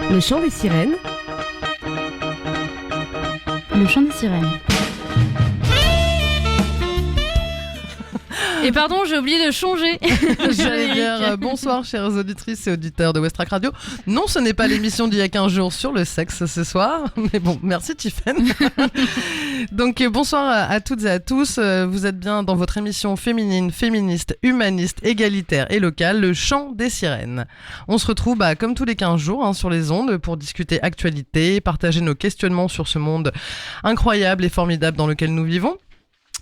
Le chant des sirènes. Le chant des sirènes. Et pardon, j'ai oublié de changer. J'allais dire bonsoir chères auditrices et auditeurs de Westrack Radio. Non, ce n'est pas l'émission d'il y a 15 jours sur le sexe ce soir, mais bon, merci Tiffen. Donc bonsoir à toutes et à tous, vous êtes bien dans votre émission féminine, féministe, humaniste, égalitaire et locale, le chant des sirènes. On se retrouve comme tous les 15 jours sur les ondes pour discuter actualité, partager nos questionnements sur ce monde incroyable et formidable dans lequel nous vivons,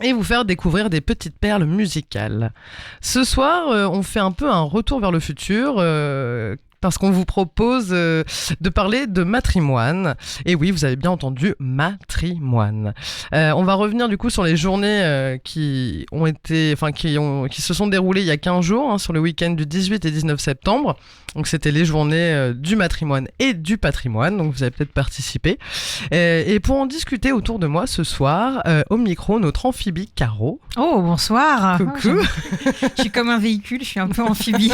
et vous faire découvrir des petites perles musicales. Ce soir, on fait un peu un retour vers le futur, parce qu'on vous propose de parler de matrimoine. Et oui, vous avez bien entendu, matrimoine. On va revenir du coup sur les journées qui se sont déroulées il y a 15 jours, sur le week-end du 18 et 19 septembre. Donc c'était les journées du matrimoine et du patrimoine, donc vous avez peut-être participé. Et pour en discuter autour de moi ce soir, au micro, notre amphibie Caro. Oh, bonsoir. Coucou. Je suis comme un véhicule, je suis un peu amphibie.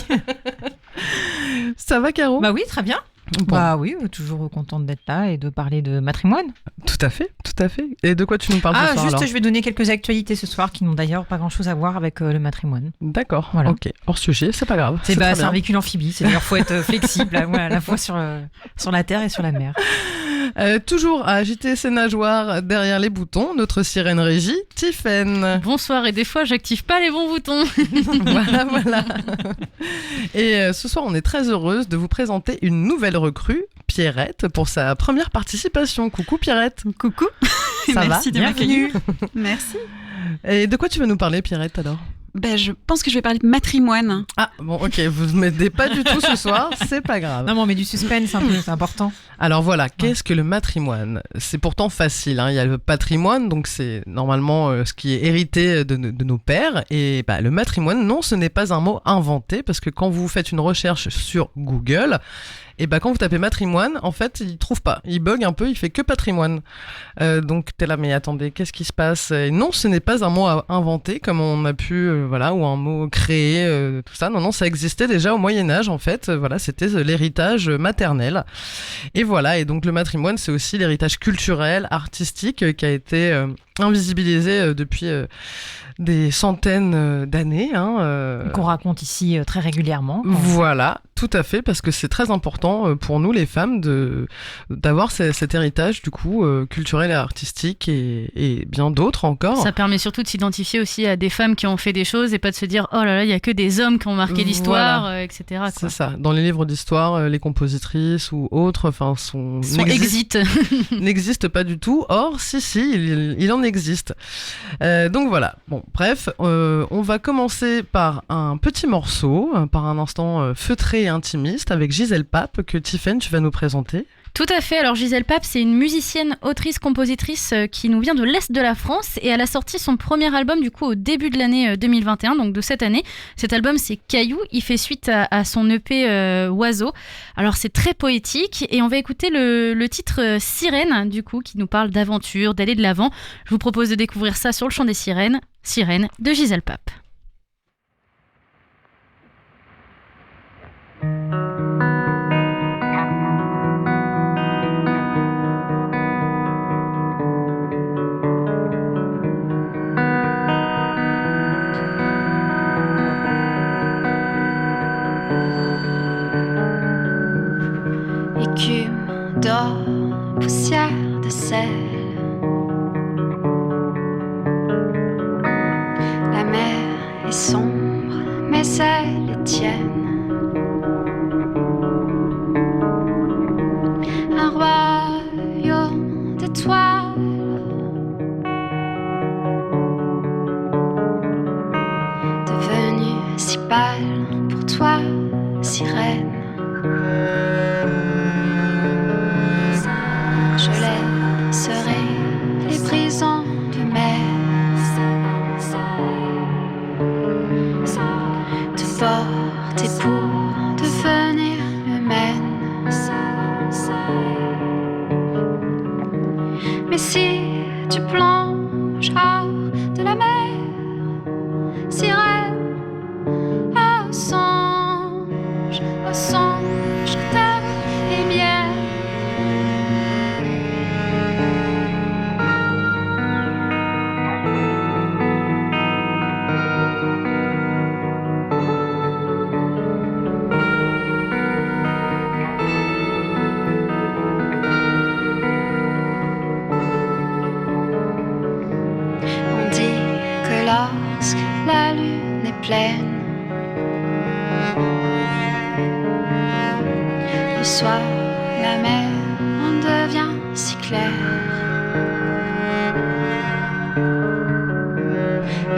Ça va Caro ? Bah oui, très bien. Bon. Bah oui, toujours contente d'être là et de parler de matrimoine. Tout à fait, tout à fait. Et de quoi tu nous parles ce soir alors ? Je vais donner quelques actualités ce soir qui n'ont d'ailleurs pas grand-chose à voir avec le matrimoine. D'accord, voilà. Ok. Hors sujet, c'est pas grave. C'est un véhicule amphibie, c'est-à-dire faut être flexible à la fois sur la terre et sur la mer. Toujours à agiter ses nageoires derrière les boutons, notre sirène régie, Tiffen. Bonsoir, et des fois j'active pas les bons boutons. Voilà. Et ce soir, on est très heureuse de vous présenter une nouvelle recrue, Pierrette, pour sa première participation. Coucou Pierrette. Coucou. Ça Merci va ? de m'accueillir. Merci. Et de quoi tu vas nous parler Pierrette alors ? Je pense que je vais parler de matrimoine. Ah bon, ok, vous ne m'aidez pas du tout ce soir, c'est pas grave. Non, mais on met du suspense un peu, c'est important. Alors voilà, qu'est-ce que le matrimoine ? C'est pourtant facile, il y a le patrimoine, donc c'est normalement ce qui est hérité de nos pères, et le matrimoine, non, ce n'est pas un mot inventé, parce que quand vous faites une recherche sur Google, et quand vous tapez matrimoine, en fait, il trouve pas. Il bug un peu, il fait que patrimoine. Donc t'es là, mais attendez, qu'est-ce qui se passe ? Et non, ce n'est pas un mot inventé, comme on a pu, ou un mot créé, tout ça. Non, ça existait déjà au Moyen-Âge, en fait. C'était l'héritage maternel. Et voilà, et donc le matrimoine, c'est aussi l'héritage culturel, artistique, qui a été invisibilisé depuis des centaines d'années. Qu'on raconte ici très régulièrement. Voilà, tout à fait, parce que c'est très important pour nous les femmes d'avoir cet héritage du coup culturel et artistique et bien d'autres encore. Ça permet surtout de s'identifier aussi à des femmes qui ont fait des choses et pas de se dire oh là là, il y a que des hommes qui ont marqué l'histoire, etc. Quoi. C'est ça. Dans les livres d'histoire, les compositrices ou autres, n'existent pas du tout. Or, si, il en existe. Donc voilà. Bon, bref, on va commencer par un petit morceau, par un instant feutré et intimiste avec Gisèle Pape que Tiffen, tu vas nous présenter. Tout à fait. Alors Gisèle Pape, c'est une musicienne, autrice, compositrice qui nous vient de l'Est de la France et elle a sorti son premier album du coup au début de l'année 2021, donc de cette année. Cet album c'est Caillou, il fait suite à son EP Oiseau. Alors c'est très poétique et on va écouter le titre Sirène du coup qui nous parle d'aventure, d'aller de l'avant. Je vous propose de découvrir ça sur le chant des sirènes, Sirène de Gisèle Pape. Écume d'or, poussière de sel. La mer est sombre, mais elle est tienne. Un royaume d'étoiles. Devenu si pâle pour toi, sirène. Je laisserai les prisons de mer te porter pour devenir humaine. Mais si tu plonges hors de la mer, sirène, au songe de et miel. soir, la mer en devient si claire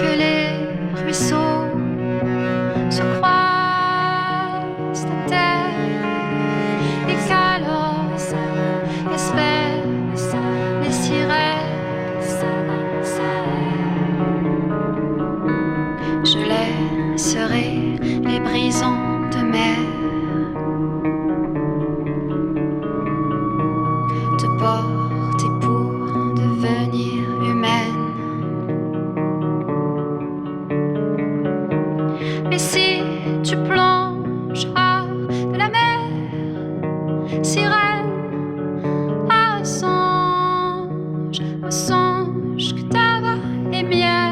que les ruisseaux se croisent à terre et qu'alors espèrent les sirènes. Je laisserai les brisants de mer te porter pour devenir humaine. Mais si tu plongeras de la mer, sirène, au songe que ta voix est mienne.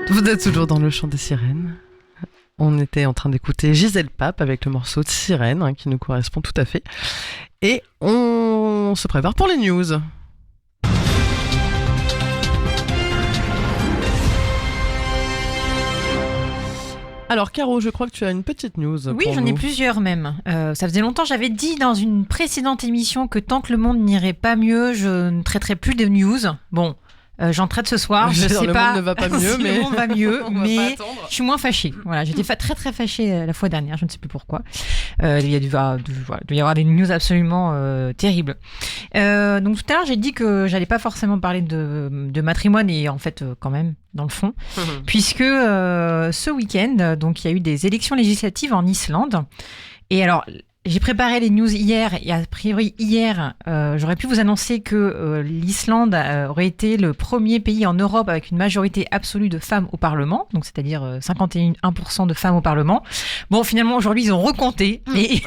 Vous êtes toujours dans le chant des sirènes. On était en train d'écouter Gisèle Pape avec le morceau de Sirène, qui nous correspond tout à fait. Et on se prépare pour les news. Alors Caro, je crois que tu as une petite news. Oui, pour j'en nous. ai plusieurs même. Ça faisait longtemps, j'avais dit dans une précédente émission que tant que le monde n'irait pas mieux, je ne traiterais plus de news. Bon, j'en traite ce soir. Je sais le pas monde ne va pas mieux, si mais le monde va mieux, on va pas mais attendre. je suis moins fâchée. Voilà, j'étais très très fâchée la fois dernière, je ne sais plus pourquoi. Il doit y avoir des news absolument terribles. Donc tout à l'heure, j'ai dit que j'allais pas forcément parler de matrimoine et en fait quand même dans le fond, puisque ce week-end, donc il y a eu des élections législatives en Islande. Et alors, j'ai préparé les news hier, et a priori hier, j'aurais pu vous annoncer que l'Islande aurait été le premier pays en Europe avec une majorité absolue de femmes au Parlement, donc c'est-à-dire 51% de femmes au Parlement. Bon, finalement, aujourd'hui, ils ont recompté, et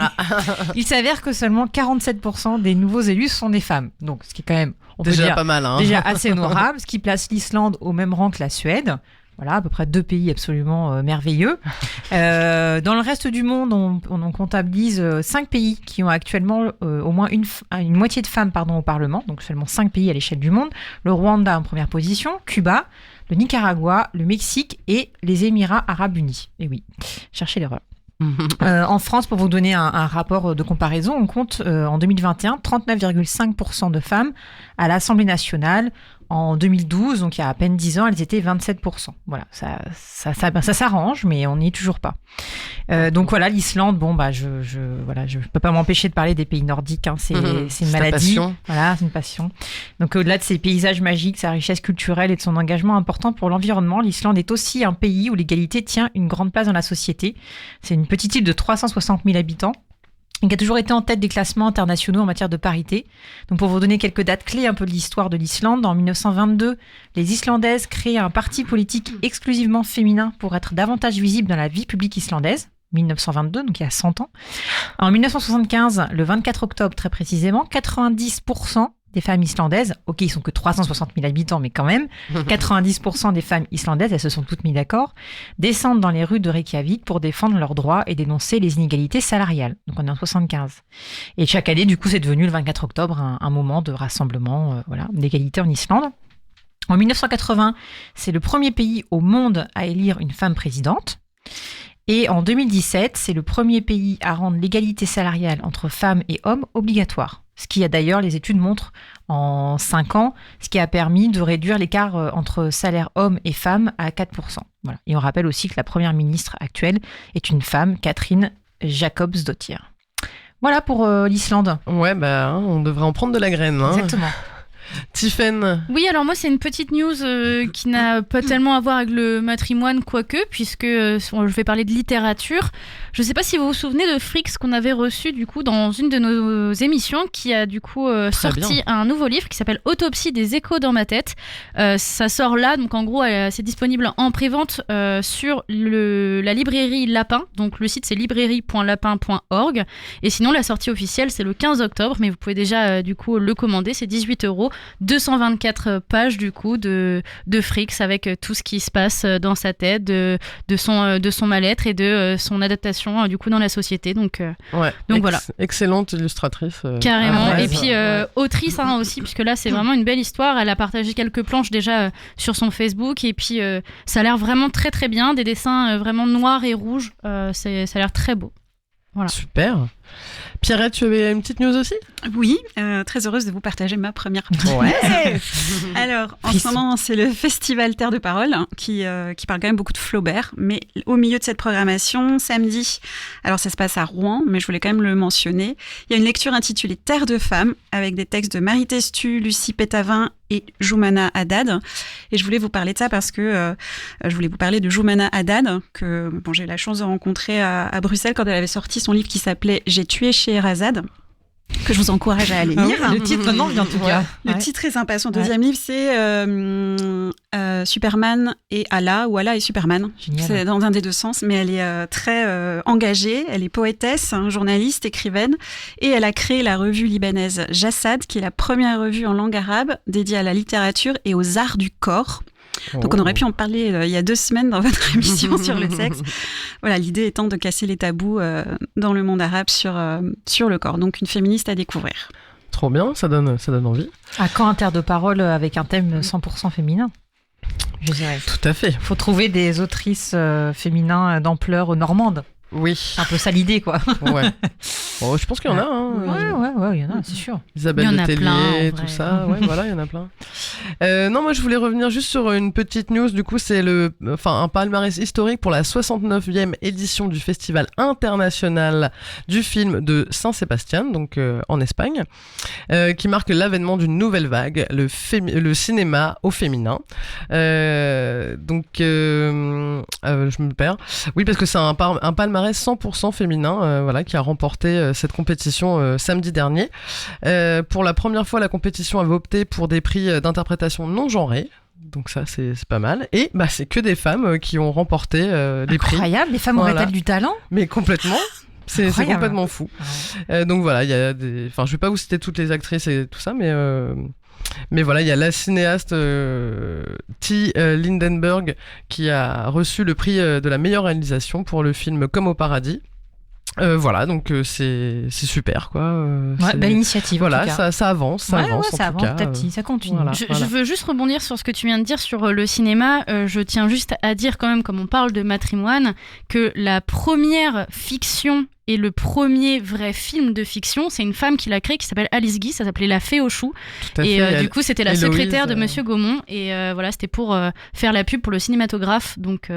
il s'avère que seulement 47% des nouveaux élus sont des femmes. Donc, ce qui est quand même, on peut Déjà dire, pas mal, hein. déjà assez honorable, ce qui place l'Islande au même rang que la Suède. Voilà, à peu près 2 pays absolument merveilleux. Dans le reste du monde, on comptabilise 5 pays qui ont actuellement au moins une moitié de femmes au Parlement, donc seulement 5 pays à l'échelle du monde. Le Rwanda en première position, Cuba, le Nicaragua, le Mexique et les Émirats Arabes Unis. Et oui, cherchez l'erreur. En France, pour vous donner un rapport de comparaison, on compte en 2021 39,5% de femmes à l'Assemblée nationale. En 2012, donc il y a à peine 10 ans, elles étaient 27%. Voilà, ça s'arrange, mais on n'y est toujours pas. Donc voilà, l'Islande, je peux pas m'empêcher de parler des pays nordiques. C'est une maladie. Passion. Voilà, c'est une passion. Donc au-delà de ses paysages magiques, sa richesse culturelle et de son engagement important pour l'environnement, l'Islande est aussi un pays où l'égalité tient une grande place dans la société. C'est une petite île de 360 000 habitants. Et qui a toujours été en tête des classements internationaux en matière de parité. Donc pour vous donner quelques dates clés un peu de l'histoire de l'Islande, en 1922, les Islandaises créent un parti politique exclusivement féminin pour être davantage visible dans la vie publique islandaise. 1922, donc il y a 100 ans. En 1975, le 24 octobre très précisément, 90% des femmes islandaises, ok, ils sont que 360 000 habitants, mais quand même, 90% des femmes islandaises, elles se sont toutes mises d'accord, descendent dans les rues de Reykjavik pour défendre leurs droits et dénoncer les inégalités salariales. Donc on est en 75. Et chaque année, du coup, c'est devenu le 24 octobre un moment de rassemblement, d'égalité en Islande. En 1980, c'est le premier pays au monde à élire une femme présidente. Et en 2017, c'est le premier pays à rendre l'égalité salariale entre femmes et hommes obligatoire. Ce qui a d'ailleurs, les études montrent, en 5 ans, ce qui a permis de réduire l'écart entre salaire hommes et femmes à 4%. Voilà. Et on rappelle aussi que la première ministre actuelle est une femme, Catherine Jacobsdottir. Voilà pour l'Islande. Ouais, on devrait en prendre de la graine. Hein. Exactement. Tiffen. Oui, alors moi c'est une petite news qui n'a pas tellement à voir avec le matrimoine, quoique, puisque je vais parler de littérature. Je ne sais pas si vous vous souvenez de Frix qu'on avait reçu du coup dans une de nos émissions, qui a du coup sorti un nouveau livre qui s'appelle Autopsie des échos dans ma tête. Ça sort là, donc en gros c'est disponible en prévente sur la librairie Lapin. Donc le site c'est librairie.lapin.org. Et sinon la sortie officielle c'est le 15 octobre, mais vous pouvez déjà du coup le commander, c'est 18€. 224 pages du coup de Frix avec tout ce qui se passe dans sa tête, de son mal-être et de son adaptation du coup dans la société. Donc voilà. Excellente illustratrice. Carrément. Et puis autrice aussi, puisque là c'est vraiment une belle histoire. Elle a partagé quelques planches déjà sur son Facebook et puis ça a l'air vraiment très très bien. Des dessins vraiment noirs et rouges. Ça a l'air très beau. Voilà. Super. Pierrette, tu avais une petite news aussi ? Oui, très heureuse de vous partager ma première. Ouais. Alors, en ce moment, c'est le Festival Terre de Parole qui parle quand même beaucoup de Flaubert. Mais au milieu de cette programmation, samedi, alors ça se passe à Rouen, mais je voulais quand même le mentionner, il y a une lecture intitulée Terre de femmes avec des textes de Marie Testu, Lucie Pétavin et Joumana Haddad. Et je voulais vous parler de ça parce que je voulais vous parler de Joumana Haddad, que j'ai eu la chance de rencontrer à Bruxelles quand elle avait sorti son livre qui s'appelait « J'ai tué Scheherazade », que je vous encourage à aller lire. Le titre, non, en tout cas. Le titre est sympa. Son deuxième livre, c'est Superman et Allah, ou Allah et Superman. Génial. C'est dans un des deux sens, mais elle est très engagée. Elle est poétesse, journaliste, écrivaine, et elle a créé la revue libanaise Jassad, qui est la première revue en langue arabe dédiée à la littérature et aux arts du corps. Donc on aurait pu en parler il y a 2 semaines dans votre émission sur le sexe. Voilà, l'idée étant de casser les tabous dans le monde arabe sur le corps. Donc une féministe à découvrir. Trop bien, ça donne envie. À quand un Terre de Parole avec un thème 100% féminin ? Je dirais. Tout à fait. Il faut trouver des autrices féminins d'ampleur normande. Oui. C'est un peu ça l'idée, quoi. Ouais. Bon, je pense qu'il y en a. Ouais, il y en a, c'est sûr. Isabelle Il y en a Letellier, plein, en tout vrai. ça. Ouais, voilà, il y en a plein. Non, moi, je voulais revenir juste sur une petite news. Du coup, c'est un palmarès historique pour la 69e édition du Festival international du film de Saint-Sébastien, donc en Espagne, qui marque l'avènement d'une nouvelle vague, le cinéma au féminin. Donc, je me perds. Oui, parce que c'est un palmarès 100% féminin, voilà, qui a remporté cette compétition samedi dernier. Pour la première fois, la compétition avait opté pour des prix d'interprétation non genrés. Donc ça, c'est pas mal. Et c'est que des femmes qui ont remporté des prix. Incroyable, les femmes auraient-elles du talent ? Mais complètement. C'est complètement fou. Ouais. Donc voilà, il y a des... Enfin, je vais pas vous citer toutes les actrices et tout ça, mais voilà, il y a la cinéaste T. Lindenberg qui a reçu le prix de la meilleure réalisation pour le film Comme au paradis. Voilà, donc c'est super, quoi. Belle initiative. Voilà, en tout cas. ça avance, ça avance. Ça avance petit à petit, ça continue. Voilà, Je veux juste rebondir sur ce que tu viens de dire sur le cinéma. Je tiens juste à dire quand même, comme on parle de matrimoine, que la première fiction et le premier vrai film de fiction, c'est une femme qui l'a créé, qui s'appelle Alice Guy, ça s'appelle La Fée aux choux. Tout à Et fait. du coup, c'était la Héloïse, secrétaire de Monsieur Gaumont. Et voilà, c'était pour faire la pub pour le cinématographe. Donc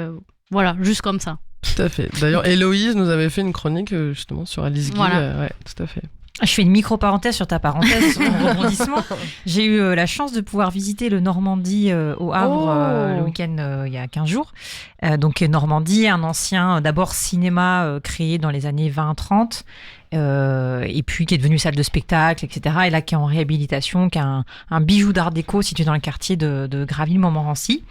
voilà, juste comme ça. Tout à fait. D'ailleurs, Héloïse nous avait fait une chronique justement sur Alice Guy. Voilà. Ouais, tout à fait. Je fais une micro-parenthèse sur ta parenthèse, sur ton rebondissement. J'ai eu la chance de pouvoir visiter le Normandie au Havre le week-end il y a 15 jours. Donc Normandie, un ancien d'abord cinéma créé dans les années 20-30 et puis qui est devenu salle de spectacle, etc. Et là qui est en réhabilitation, qui est un bijou d'art déco situé dans le quartier de Graville-Montmorency.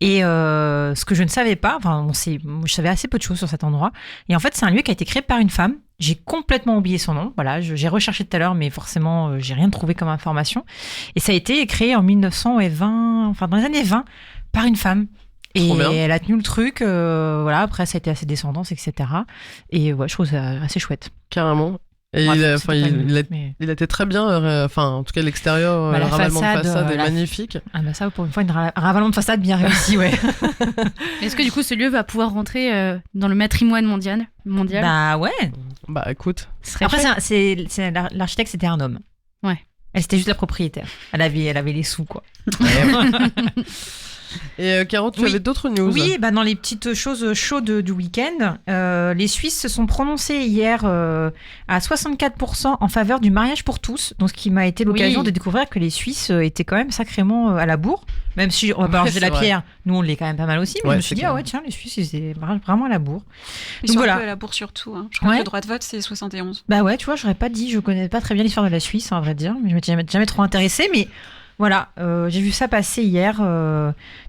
Et ce que je ne savais pas, je savais assez peu de choses sur cet endroit. Et en fait, c'est un lieu qui a été créé par une femme. J'ai complètement oublié son nom. Voilà, j'ai recherché tout à l'heure, mais forcément, j'ai rien trouvé comme information. Et ça a été créé en 1920, dans les années 20, par une femme. Et elle a tenu le truc. Voilà, après, ça a été à ses descendances, etc. Et ouais, je trouve ça assez chouette. Carrément. Et Bref, il a c'était pas mieux, mais- été très bien, en tout cas l'extérieur, Bah, le la ravalement de façade, façade est la- magnifique. Ah bah ça, pour une fois, un ravalement de façade bien réussi, ouais. Est-ce que du coup ce lieu va pouvoir rentrer dans le patrimoine mondial Bah ouais. Bah écoute, Ce serait Après, chouette. l'architecte, c'était un homme. Ouais. Elle, c'était juste la propriétaire. Elle avait les sous, quoi. et Caro, tu Oui. avais d'autres news? Oui, bah dans les petites choses chaudes du week-end, les Suisses se sont prononcés hier à 64% en faveur du mariage pour tous. Donc, ce qui m'a été l'occasion Oui. de découvrir que les Suisses étaient quand même sacrément à la bourre. Même si on va pas Ouais, jeter la c'est vrai. pierre, nous on l'est quand même pas mal aussi. Mais Ouais, je me c'est suis dit, clair. ah ouais, tiens, les Suisses, ils étaient vraiment à la bourre. Ils Donc sont voilà. un peu à la bourre surtout. Hein. Je crois Ouais. que le droit de vote, c'est 71. Bah ouais, tu vois, j'aurais pas dit, je connais pas très bien l'histoire de la Suisse, en vrai dire, mais je m'étais jamais trop intéressée. Mais voilà, j'ai vu ça passer hier.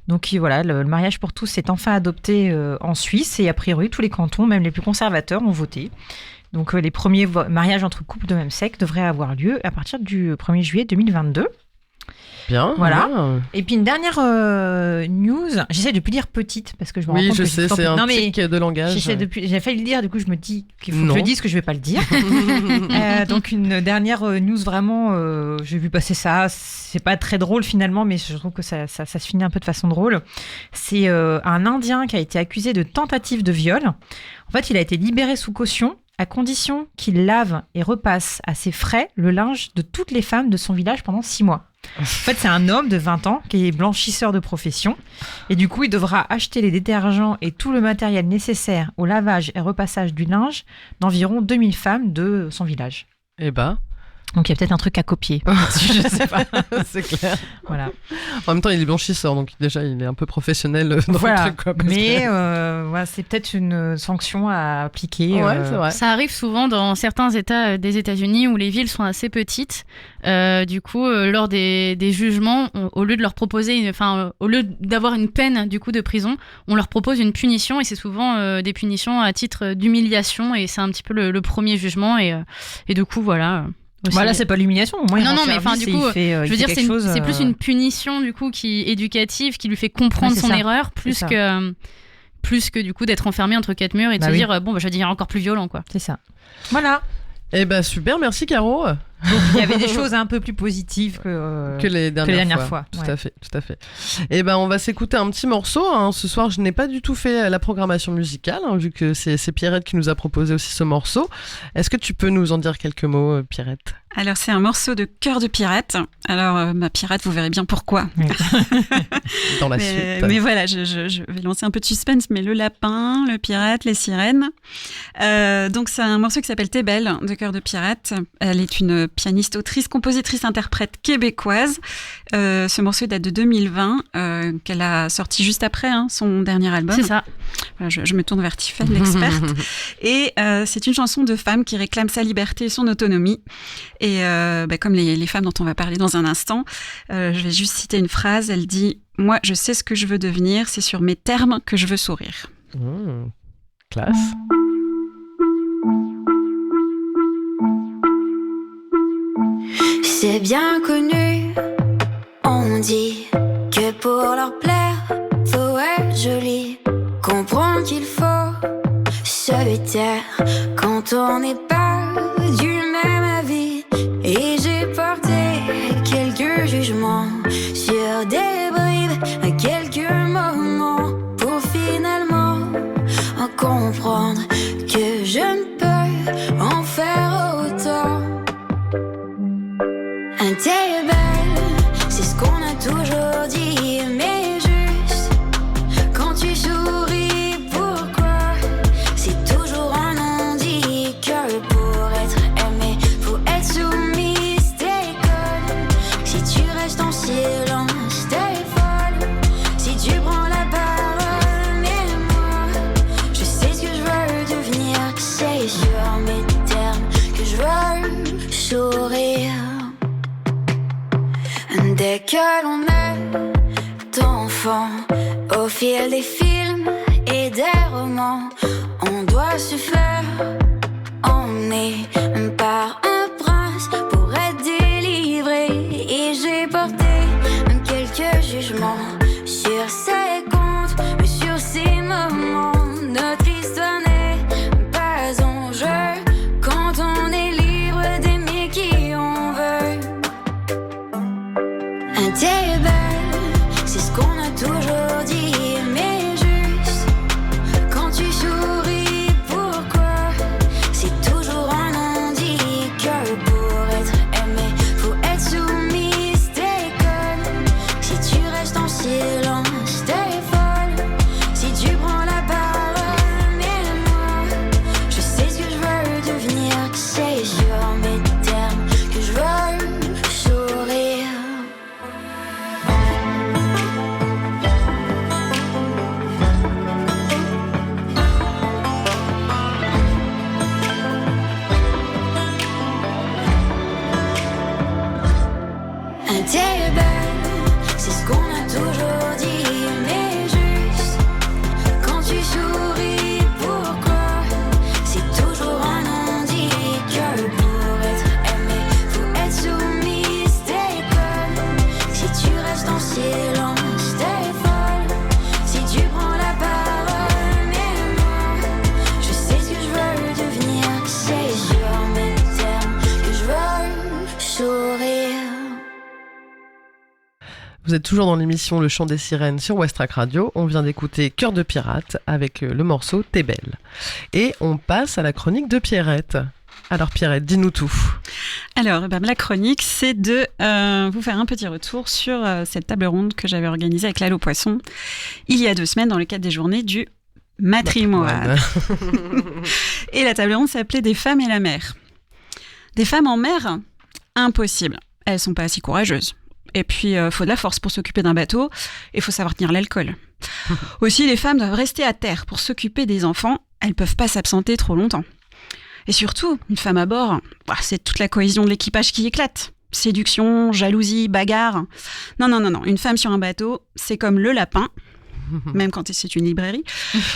Donc voilà, le mariage pour tous est enfin adopté en Suisse et a priori tous les cantons, même les plus conservateurs, ont voté. Donc les premiers mariages entre couples de même sexe devraient avoir lieu à partir du 1er juillet 2022. Bien. Voilà. bien. Et puis une dernière news, j'essaie de plus dire petite parce que je me rends Oui, compte je que sais, c'est un non, mais tic de langage. j'ai failli le dire, du coup je me dis qu'il faut Non. que je le dise, que je vais pas le dire. Donc une dernière news vraiment, j'ai vu passer ça, c'est pas très drôle finalement, mais je trouve que ça se finit un peu de façon drôle. C'est un Indien qui a été accusé de tentative de viol. En fait, il a été libéré sous caution à condition qu'il lave et repasse à ses frais le linge de toutes les femmes de son village pendant 6 mois. En fait, c'est un homme de 20 ans qui est blanchisseur de profession. Et du coup, il devra acheter les détergents et tout le matériel nécessaire au lavage et repassage du linge d'environ 2000 femmes de son village. Eh ben, Donc, il y a peut-être un truc à copier. Je sais pas. c'est clair. Voilà. En même temps, il est blanchisseur, donc déjà, il est un peu professionnel dans Voilà. le truc. Quoi, parce Mais que- voilà, c'est peut-être une sanction à appliquer. Ouais, c'est vrai. Ça arrive souvent dans certains États des États-Unis où les villes sont assez petites. Du coup, lors des jugements, au lieu de leur proposer, au lieu d'avoir une peine du coup de prison, on leur propose une punition et c'est souvent des punitions à titre d'humiliation et c'est un petit peu le premier jugement et du coup voilà. Aussi. Voilà, c'est pas l'illumination. Au moins, il Non, rend non, mais service enfin, du et coup, il fait, je il veux fait dire, quelque c'est chose, plus une punition du coup éducative qui lui fait comprendre Ouais, c'est son ça. erreur C'est plus que du coup d'être enfermé entre quatre murs et de Bah se oui. dire bon bah, je vais devenir encore plus violent quoi. C'est ça. Voilà. Eh ben, super, merci Caro. Donc, il y avait des choses un peu plus positives Que les dernières fois. Tout ouais. à fait, tout à fait. Et ben, on va s'écouter un petit morceau. Hein. Ce soir, je n'ai pas du tout fait la programmation musicale, hein, vu que c'est Pierrette qui nous a proposé aussi ce morceau. Est-ce que tu peux nous en dire quelques mots, Pierrette? Alors, c'est un morceau de Cœur de pirate. Alors, ma pirate, vous verrez bien pourquoi. Dans la suite. Mais voilà, je vais lancer un peu de suspense, mais le lapin, le pirate, les sirènes. Donc, c'est un morceau qui s'appelle T'es belle, de Cœur de pirate. Elle est une pianiste, autrice, compositrice, interprète québécoise. Ce morceau date de 2020, qu'elle a sorti juste après son dernier album. C'est ça. Voilà, je me tourne vers Tiffany, l'experte. Et c'est une chanson de femme qui réclame sa liberté et son autonomie. Et comme les femmes dont on va parler dans un instant, je vais juste citer une phrase. Elle dit « Moi, je sais ce que je veux devenir, c'est sur mes termes que je veux sourire. Classe. C'est bien connu, on dit que pour leur plaire, faut être joli. Comprendre qu'il faut se taire quand on n'est pas du même avis. Et j'ai porté quelques jugements sur des bribes, quelques moments pour finalement en comprendre que je ne peux en faire autant. T'es belle, c'est ce qu'on a toujours dit, mais juste quand tu souris, pourquoi c'est toujours un non-dit que pour être aimé, faut être soumise, t'es conne. Si tu restes en silence, t'es folle. Si tu prends la parole, mais moi, je sais ce que je veux devenir, c'est sur mes termes que je veux sourire. Dès que l'on est enfant, au fil des films et des romans, on doit se faire emmener par un prince pour être délivré. Et j'ai porté quelques jugements sur ses comptes, mais sur ces moments, notre histoire n'est pas en jeu quand on est libre. Vous êtes toujours dans l'émission Le Chant des Sirènes sur Westrack Radio. On vient d'écouter Cœur de pirate avec le morceau T'es belle. Et on passe à la chronique de Pierrette. Alors Pierrette, dis-nous tout. Alors, la chronique, c'est de vous faire un petit retour sur cette table ronde que j'avais organisée avec Lal aux Poissons il y a 2 semaines dans le cadre des journées du matrimoine. Et la table ronde s'appelait Des femmes et la mer. Des femmes en mer, impossible. Elles sont pas si courageuses. Et puis, faut de la force pour s'occuper d'un bateau, et faut savoir tenir l'alcool. Aussi, les femmes doivent rester à terre pour s'occuper des enfants. Elles peuvent pas s'absenter trop longtemps. Et surtout, une femme à bord, c'est toute la cohésion de l'équipage qui éclate. Séduction, jalousie, bagarre. Non. Une femme sur un bateau, c'est comme le lapin, même quand c'est une librairie.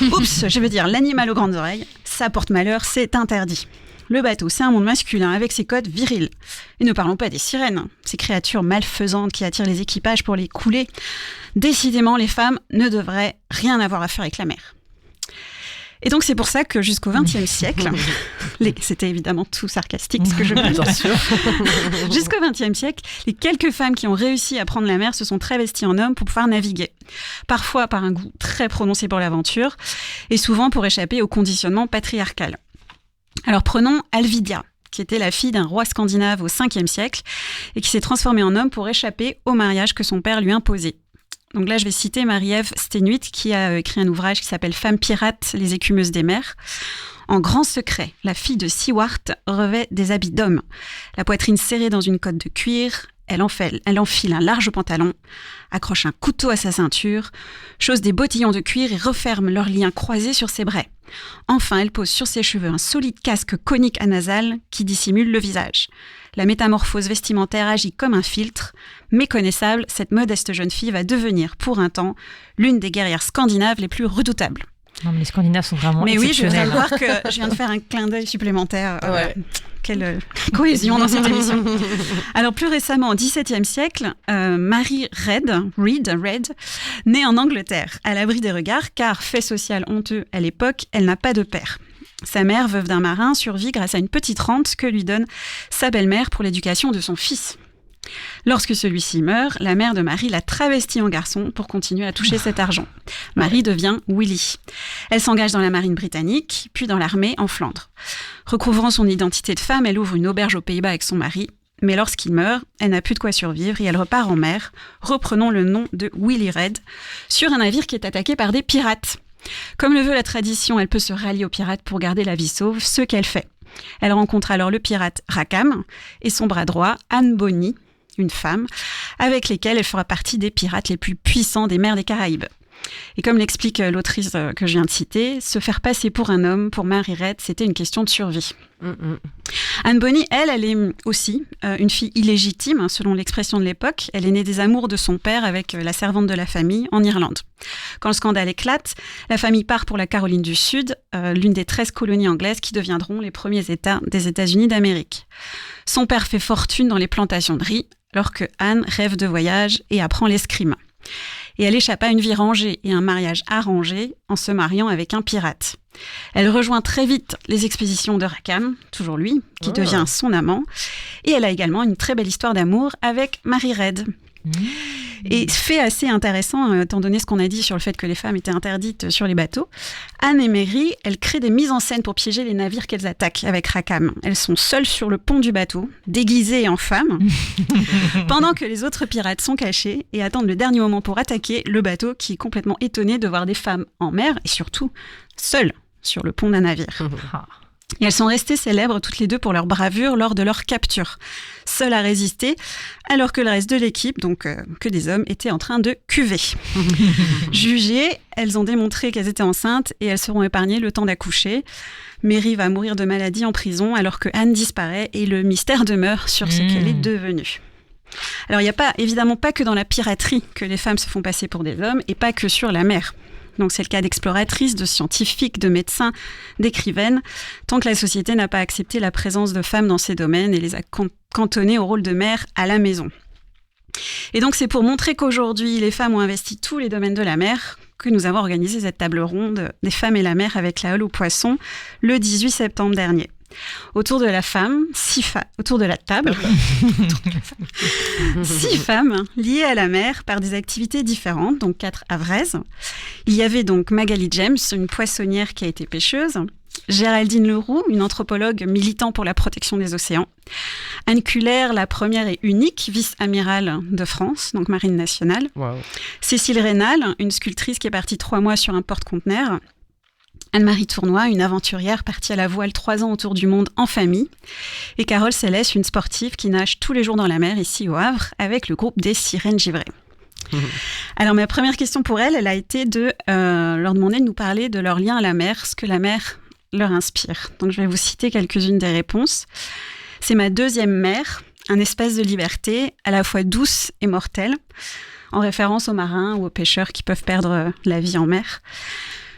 Oups, je veux dire l'animal aux grandes oreilles. Ça porte malheur, c'est interdit. Le bateau, c'est un monde masculin avec ses codes virils. Et ne parlons pas des sirènes, ces créatures malfaisantes qui attirent les équipages pour les couler. Décidément, les femmes ne devraient rien avoir à faire avec la mer. Et donc, c'est pour ça que jusqu'au XXe siècle, c'était évidemment tout sarcastique ce que je dis. Bien sûr. Jusqu'au XXe siècle, les quelques femmes qui ont réussi à prendre la mer se sont travesties en hommes pour pouvoir naviguer. Parfois par un goût très prononcé pour l'aventure, et souvent pour échapper au conditionnement patriarcal. Alors prenons Alvidia, qui était la fille d'un roi scandinave au 5e siècle et qui s'est transformée en homme pour échapper au mariage que son père lui imposait. Donc là, je vais citer Marie-Ève Stenuit qui a écrit un ouvrage qui s'appelle « Femmes pirates, les écumeuses des mers ». En grand secret, la fille de Siwart revêt des habits d'homme. La poitrine serrée dans une cotte de cuir, elle enfile un large pantalon, accroche un couteau à sa ceinture, chausse des bottillons de cuir et referme leurs liens croisés sur ses braies. Enfin, elle pose sur ses cheveux un solide casque conique à nasal qui dissimule le visage. La métamorphose vestimentaire agit comme un filtre. Méconnaissable, cette modeste jeune fille va devenir, pour un temps, l'une des guerrières scandinaves les plus redoutables. Non, mais les Scandinaves sont vraiment exceptionnels. Mais oui, je viens de voir que je viens de faire un clin d'œil supplémentaire. Quelle cohésion dans cette émission. Alors, plus récemment, au XVIIe siècle, Mary Read, née en Angleterre, à l'abri des regards, car fait social honteux à l'époque, elle n'a pas de père. Sa mère, veuve d'un marin, survit grâce à une petite rente que lui donne sa belle-mère pour l'éducation de son fils. Lorsque celui-ci meurt, la mère de Marie la travestit en garçon pour continuer à toucher cet argent. Marie devient Willy. Elle s'engage dans la marine britannique, puis dans l'armée en Flandre. Recouvrant son identité de femme, elle ouvre une auberge aux Pays-Bas avec son mari. Mais lorsqu'il meurt, elle n'a plus de quoi survivre et elle repart en mer, reprenant le nom de Willy Red, sur un navire qui est attaqué par des pirates. Comme le veut la tradition, elle peut se rallier aux pirates pour garder la vie sauve, ce qu'elle fait. Elle rencontre alors le pirate Rackham et son bras droit, Anne Bonny, une femme, avec lesquelles elle fera partie des pirates les plus puissants des mers des Caraïbes. Et comme l'explique l'autrice que je viens de citer, se faire passer pour un homme, pour Mary Read, c'était une question de survie. Anne Bonny, elle est aussi une fille illégitime, selon l'expression de l'époque. Elle est née des amours de son père avec la servante de la famille en Irlande. Quand le scandale éclate, la famille part pour la Caroline du Sud, l'une des 13 colonies anglaises qui deviendront les premiers États des États-Unis d'Amérique. Son père fait fortune dans les plantations de riz, alors que Anne rêve de voyage et apprend l'escrime. Et elle échappe à une vie rangée et un mariage arrangé en se mariant avec un pirate. Elle rejoint très vite les expéditions de Rackham, toujours lui, qui devient son amant. Et elle a également une très belle histoire d'amour avec Mary Read. Et fait assez intéressant, étant donné ce qu'on a dit sur le fait que les femmes étaient interdites sur les bateaux, Anne et Mary, elles créent des mises en scène pour piéger les navires qu'elles attaquent avec Rackham. Elles sont seules sur le pont du bateau, déguisées en femmes, pendant que les autres pirates sont cachés et attendent le dernier moment pour attaquer le bateau qui est complètement étonné de voir des femmes en mer et surtout seules sur le pont d'un navire. Et elles sont restées célèbres toutes les deux pour leur bravure lors de leur capture, seules à résister, alors que le reste de l'équipe, donc que des hommes, étaient en train de cuver. Jugées, elles ont démontré qu'elles étaient enceintes et elles seront épargnées le temps d'accoucher. Mary va mourir de maladie en prison alors que Anne disparaît et le mystère demeure sur ce qu'elle est devenue. Alors il n'y a évidemment pas que dans la piraterie que les femmes se font passer pour des hommes et pas que sur la mer. Donc c'est le cas d'exploratrices, de scientifiques, de médecins, d'écrivaines, tant que la société n'a pas accepté la présence de femmes dans ces domaines et les a cantonnées au rôle de mère à la maison. Et donc c'est pour montrer qu'aujourd'hui les femmes ont investi tous les domaines de la mer que nous avons organisé cette table ronde des femmes et la mer avec la Halle aux Poissons le 18 septembre dernier. Autour de la femme, autour de la table, 6 femmes liées à la mer par des activités différentes, donc 4 havraises. Il y avait donc Magali James, une poissonnière qui a été pêcheuse, Géraldine Leroux, une anthropologue militant pour la protection des océans, Anne Culler, la première et unique vice-amirale de France, donc Marine nationale, Wow. Cécile Rénal, une sculptrice qui est partie 3 mois sur un porte-conteneur, Anne-Marie Tournois, une aventurière partie à la voile 3 ans autour du monde en famille, et Carole Céleste, une sportive qui nage tous les jours dans la mer ici au Havre avec le groupe des Sirènes Givrées. Alors ma première question pour elle a été de leur demander de nous parler de leur lien à la mer, ce que la mer leur inspire. Donc je vais vous citer quelques-unes des réponses. C'est ma deuxième mer, un espace de liberté à la fois douce et mortelle, en référence aux marins ou aux pêcheurs qui peuvent perdre la vie en mer.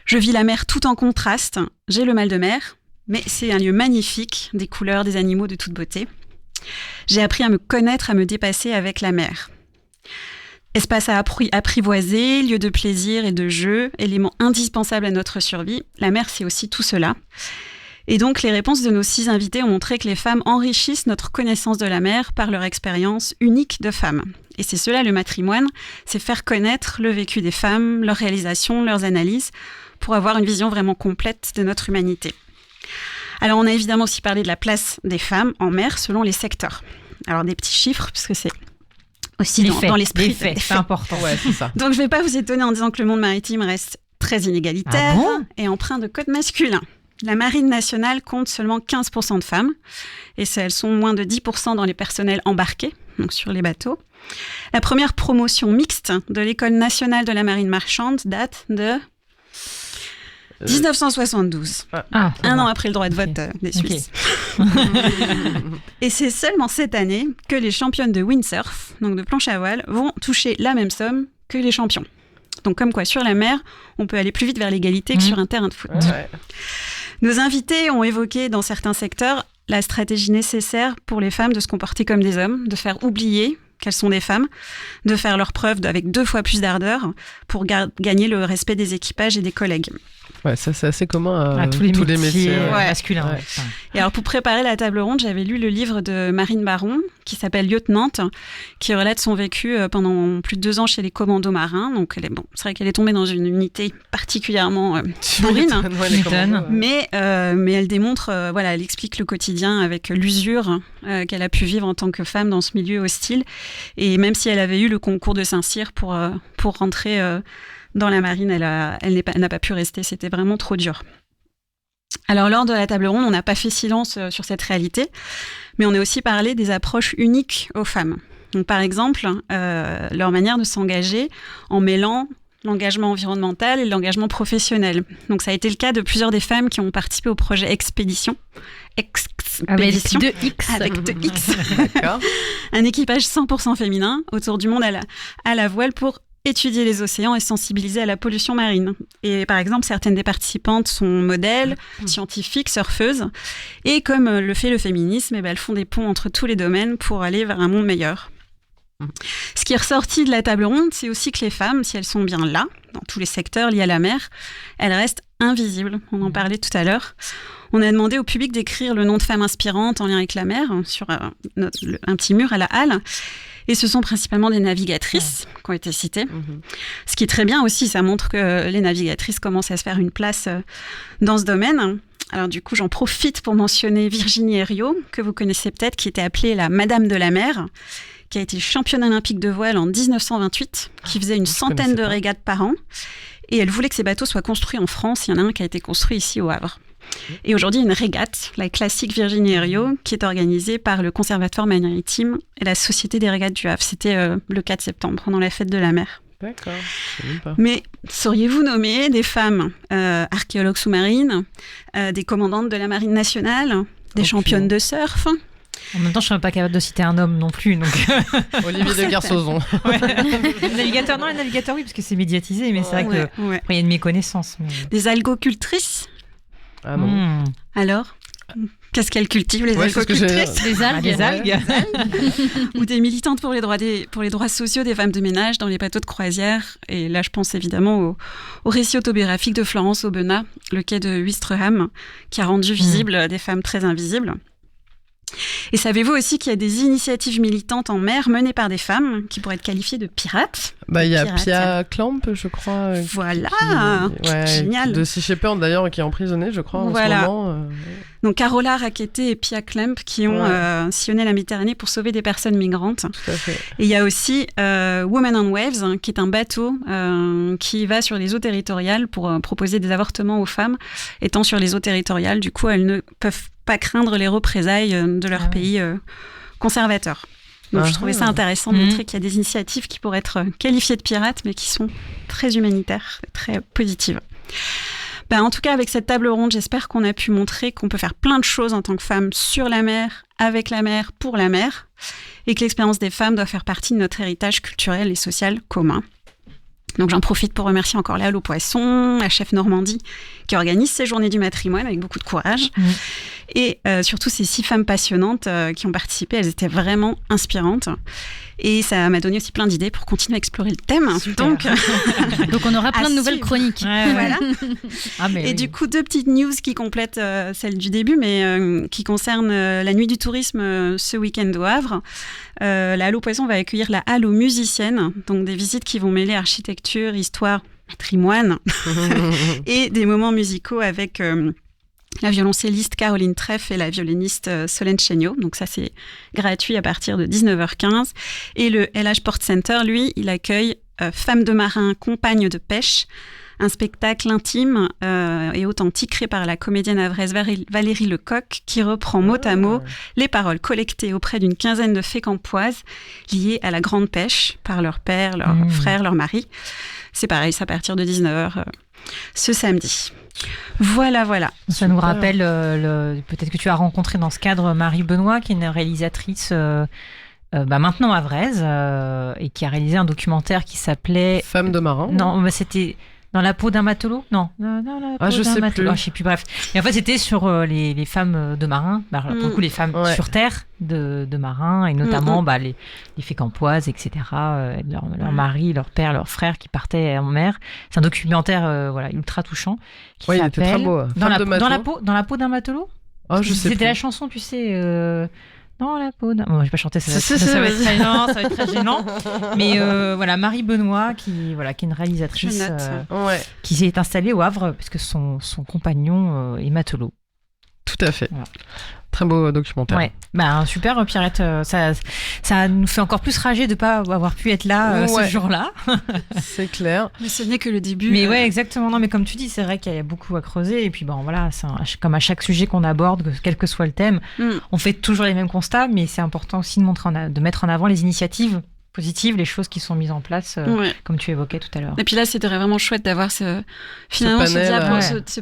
Je vis la mer tout en contraste, j'ai le mal de mer, mais c'est un lieu magnifique, des couleurs, des animaux de toute beauté. J'ai appris à me connaître, à me dépasser avec la mer. Espace à apprivoiser, lieu de plaisir et de jeu, élément indispensable à notre survie, la mer c'est aussi tout cela. Et donc les réponses de nos 6 invités ont montré que les femmes enrichissent notre connaissance de la mer par leur expérience unique de femmes. Et c'est cela le matrimoine, c'est faire connaître le vécu des femmes, leurs réalisations, leurs analyses, pour avoir une vision vraiment complète de notre humanité. Alors on a évidemment aussi parlé de la place des femmes en mer selon les secteurs. Alors des petits chiffres, puisque c'est aussi dans l'esprit des faits, c'est important. Ouais, c'est ça. Donc je ne vais pas vous étonner en disant que le monde maritime reste très inégalitaire et empreint de codes masculins. La marine nationale compte seulement 15% de femmes, et elles sont moins de 10% dans les personnels embarqués, donc sur les bateaux. La première promotion mixte de l'École nationale de la marine marchande date de 1972, un an après le droit de vote des Suisses. Et c'est seulement cette année que les championnes de windsurf, donc de planche à voile, vont toucher la même somme que les champions. Donc comme quoi, sur la mer, on peut aller plus vite vers l'égalité que sur un terrain de foot. Ouais. Nos invités ont évoqué dans certains secteurs la stratégie nécessaire pour les femmes de se comporter comme des hommes, de faire oublier qu'elles sont des femmes, de faire leur preuve avec 2 fois plus d'ardeur pour gagner le respect des équipages et des collègues. Ouais, ça c'est assez commun à tous les métiers ouais. masculins. Ouais. Ouais. Et alors pour préparer la table ronde, j'avais lu le livre de Marine Baron qui s'appelle Lieutenante, qui relate son vécu pendant plus de 2 ans chez les commandos marins. Donc c'est vrai qu'elle est tombée dans une unité particulièrement bourrine, mais elle démontre, elle explique le quotidien avec l'usure qu'elle a pu vivre en tant que femme dans ce milieu hostile. Et même si elle avait eu le concours de Saint-Cyr pour rentrer dans la marine, elle n'a pas pu rester. C'était vraiment trop dur. Alors, lors de la table ronde, on n'a pas fait silence sur cette réalité, mais on a aussi parlé des approches uniques aux femmes. Donc, par exemple, leur manière de s'engager en mêlant l'engagement environnemental et l'engagement professionnel. Donc, ça a été le cas de plusieurs des femmes qui ont participé au projet Expédition. Avec 2X. Avec 2X. D'accord. Un équipage 100% féminin autour du monde à la voile pour étudier les océans et sensibiliser à la pollution marine. Et par exemple, certaines des participantes sont modèles, scientifiques, surfeuses. Et comme le fait le féminisme, elles font des ponts entre tous les domaines pour aller vers un monde meilleur. Ce qui est ressorti de la table ronde, c'est aussi que les femmes, si elles sont bien là, dans tous les secteurs liés à la mer, elles restent invisibles. On en parlait tout à l'heure. On a demandé au public d'écrire le nom de femmes inspirantes en lien avec la mer sur un petit mur à la halle. Et ce sont principalement des navigatrices qui ont été citées. Ce qui est très bien aussi, ça montre que les navigatrices commencent à se faire une place dans ce domaine. Alors du coup, j'en profite pour mentionner Virginie Herriot, que vous connaissez peut-être, qui était appelée la Madame de la mer, qui a été championne olympique de voile en 1928, qui faisait une centaine de régates par an. Et elle voulait que ces bateaux soient construits en France. Il y en a un qui a été construit ici au Havre. Et aujourd'hui, une régate, la classique Virginie Herriot, qui est organisée par le Conservatoire maritime et la Société des régates du Havre. C'était le 4 septembre, pendant la fête de la mer. D'accord, je sais même pas. Mais sauriez-vous nommer des femmes archéologues sous-marines, des commandantes de la marine nationale, des championnes de surf? En même temps, je ne serais pas capable de citer un homme non plus. Donc... Olivier de Kersauzon. Navigateur, non, les navigateurs, oui, parce que c'est médiatisé, mais c'est vrai que après, il y a une méconnaissance. Mais... Des algocultrices? Ah non. Alors Qu'est-ce qu'elles cultivent, les Ouais, c'est ce que j'ai- aquacultrices? Des algues. Des algues. Ou des militantes pour les droits sociaux des femmes de ménage dans les bateaux de croisière. Et là, je pense évidemment au récit autobiographique de Florence Aubenas, Le quai de Ouistreham, qui a rendu visible des femmes très invisibles. Et savez-vous aussi qu'il y a des initiatives militantes en mer menées par des femmes qui pourraient être qualifiées de pirates? Bah, il y a Pirate. Pia Clamp, je crois. Voilà, Ouais, génial. de Sea Shepherd d'ailleurs, qui est emprisonné, je crois, Voilà. en ce moment. Donc Carola Rackete et Pia Clamp qui ont sillonné la Méditerranée pour sauver des personnes migrantes. Tout à fait. Et il y a aussi Women on Waves, hein, qui est un bateau qui va sur les eaux territoriales pour proposer des avortements aux femmes. Étant sur les eaux territoriales, du coup, elles ne peuvent pas craindre les représailles de leur pays conservateur. Donc je trouvais ça intéressant de montrer qu'il y a des initiatives qui pourraient être qualifiées de pirates, mais qui sont très humanitaires, très positives. En tout cas, avec cette table ronde, j'espère qu'on a pu montrer qu'on peut faire plein de choses en tant que femme sur la mer, avec la mer, pour la mer, et que l'expérience des femmes doit faire partie de notre héritage culturel et social commun. Donc j'en profite pour remercier encore Léa Au Poisson, la chef Normandie, qui organise ces journées du matrimoine avec beaucoup de courage. Et surtout ces 6 femmes passionnantes qui ont participé, elles étaient vraiment inspirantes. Et ça m'a donné aussi plein d'idées pour continuer à explorer le thème. Donc on aura plein de à nouvelles suivre. chroniques. Voilà. Mais Et oui. du coup, 2 petites news qui complètent celle du début, mais qui concernent la nuit du tourisme ce week-end au Havre. La Halle aux Poissons va accueillir la Halle aux musiciennes, donc des visites qui vont mêler architecture, histoire, patrimoine et des moments musicaux avec la violoncelliste Caroline Treff et la violoniste Solène Chéniaud. Donc ça, c'est gratuit à partir de 19h15. Et le LH Port Center, lui, il accueille Femmes de marins, compagnes de pêche, un spectacle intime et authentique créé par la comédienne havraise Valérie Lecoq, qui reprend mot à mot les paroles collectées auprès d'une quinzaine de fécampoises liées à la grande pêche par leur père, leur frère, leur mari. C'est pareil, c'est à partir de 19h ce samedi. Voilà. Ça nous rappelle, peut-être que tu as rencontré dans ce cadre Marie Benoît, qui est une réalisatrice maintenant havraise, et qui a réalisé un documentaire qui s'appelait... Femme de marin. Non, c'était... Dans la peau d'un matelot? Non. Dans la peau je d'un sais matelot. plus. Je sais plus, bref. Et en fait, c'était sur les femmes de marins, pour le coup, les femmes sur terre de marins, et notamment les fécampoises, etc. Leur mari, leur père, leur frère qui partaient en mer. C'est un documentaire ultra touchant qui Ouais, il était s'appelle très beau. Dans Femme de la peau d'un matelot. Oh, je sais C'était plus. la chanson, tu sais... Dans la peau d'un... Bon, je vais pas chanter, ça va être vas-y. très gênant, ça va être très gênant. Mais Marie Benoît, qui est une réalisatrice Je note. Ouais, qui s'est installée au Havre, puisque son compagnon est matelot. tout à fait. Voilà. Très beau documentaire. Ouais, super, Pierrette. Ça nous fait encore plus rager de ne pas avoir pu être là ce jour-là. C'est clair. Mais ce n'est que le début. Mais ouais, exactement. Non, mais comme tu dis, c'est vrai qu'il y a beaucoup à creuser. Et puis, comme à chaque sujet qu'on aborde, quel que soit le thème, on fait toujours les mêmes constats, mais c'est important aussi de mettre en avant les initiatives positives, les choses qui sont mises en place, comme tu évoquais tout à l'heure. Et puis là, c'était vraiment chouette d'avoir ce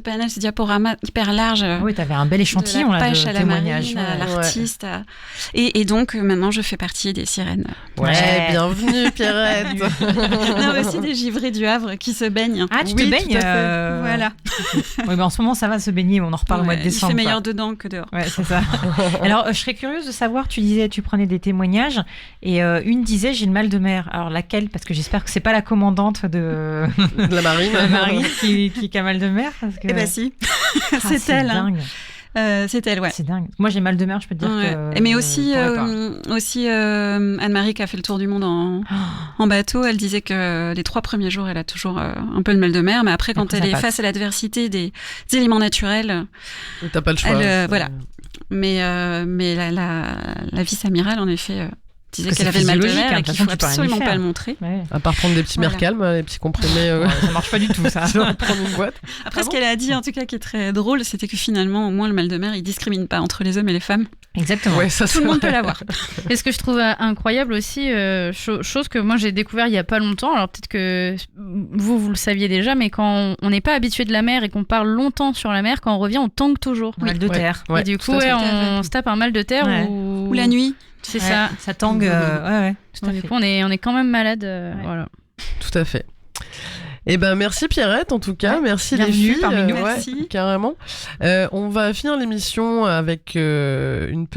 panel, ce diaporama hyper large. Oui, tu avais un bel échantillon de la là, pêche de à la témoignages. marine, à l'artiste. Et donc, maintenant, je fais partie des sirènes. Ouais, bienvenue Pierrette. Non, mais aussi des givrés du Havre qui se baignent. Ah, tu Oui, te baignes tout à fait. Voilà. Oui, mais en ce moment, ça va se baigner, on en reparle au mois de décembre. Il fait quoi. meilleur dedans que dehors. Ouais, c'est ça. Alors, je serais curieuse de savoir, tu disais, tu prenais des témoignages, et une disait, j'ai le mal de mer. Alors, laquelle? Parce que j'espère que c'est pas la commandante de la marine. la marine qui a mal de mer. Parce que... Eh ben si, c'est c'est elle. dingue. C'est elle, ouais. C'est dingue. Moi, j'ai mal de mer, je peux te dire que... Mais aussi, je pourrais pas. Anne-Marie qui a fait le tour du monde en bateau, elle disait que les 3 premiers jours, elle a toujours un peu le mal de mer, mais après, quand elle est face à l'adversité des éléments naturels, t'as pas le choix. voilà. Mais la vice-amirale, en effet, disait Parce que qu'elle c'est avait le mal de physiologique, mer hein, et de toute qu'il façon, faut tu peux rien y absolument faire. pas le montrer. Ouais. À part prendre des petits Voilà. mercalmes, les petits comprimés. Ça marche pas du tout, ça. Prendre une boîte. Après, ce qu'elle a dit, en tout cas, qui est très drôle, c'était que finalement, au moins, le mal de mer, il discrimine pas entre les hommes et les femmes. Exactement. Ouais, ça, Tout le monde peut l'avoir. Et ce que je trouve incroyable aussi, chose que moi j'ai découvert il y a pas longtemps, alors peut-être que vous le saviez déjà, mais quand on n'est pas habitué de la mer et qu'on parle longtemps sur la mer, quand on revient, on tangue toujours. Mal de terre. Et du coup, on se tape un mal de terre Ouais. ou Ou la nuit. C'est Ouais, ça. ça tangue. Ouais, tout à Du fait. coup, on est quand même malade. Voilà. Tout à fait. Eh ben merci Pierrette en tout cas, Ouais, merci les bienvenue filles, parmi nous. ouais, Merci. carrément. On va finir l'émission avec une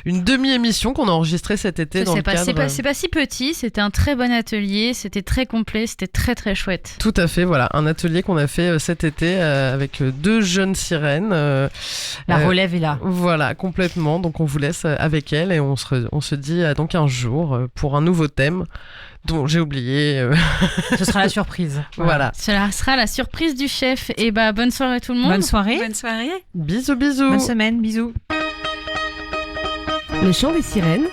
demi-émission qu'on a enregistrée cet été dans le cadre. C'est pas si petit, c'était un très bon atelier, c'était très complet, c'était très très chouette. Tout à fait, voilà, un atelier qu'on a fait cet été avec 2 jeunes sirènes. La relève est là. Voilà, complètement. Donc on vous laisse avec elles et on se dit à dans 15 jours pour un nouveau thème dont j'ai oublié. Ce sera la surprise. Voilà. Cela sera la surprise du chef. Et bah bonne soirée tout le monde. Bonne soirée. Bonne soirée. Bisous, bisous. Bonne semaine. Bisous. Le chant des sirènes.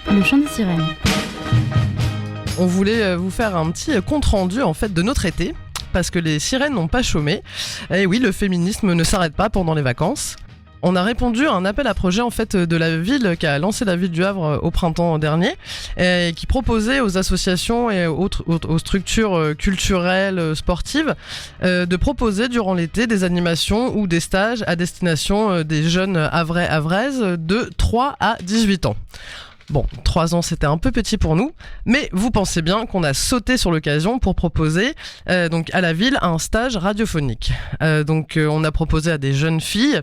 Le chant des sirènes. On voulait vous faire un petit compte-rendu en fait de notre été parce que les sirènes n'ont pas chômé. Et oui, le féminisme ne s'arrête pas pendant les vacances. On a répondu à un appel à projet en fait de la ville qu'a lancé la ville du Havre au printemps dernier et qui proposait aux associations et aux structures culturelles, sportives de proposer durant l'été des animations ou des stages à destination des jeunes Havrais Havraises de 3 à 18 ans. Bon, 3 ans c'était un peu petit pour nous, mais vous pensez bien qu'on a sauté sur l'occasion pour proposer donc à la ville un stage radiophonique. On a proposé à des jeunes filles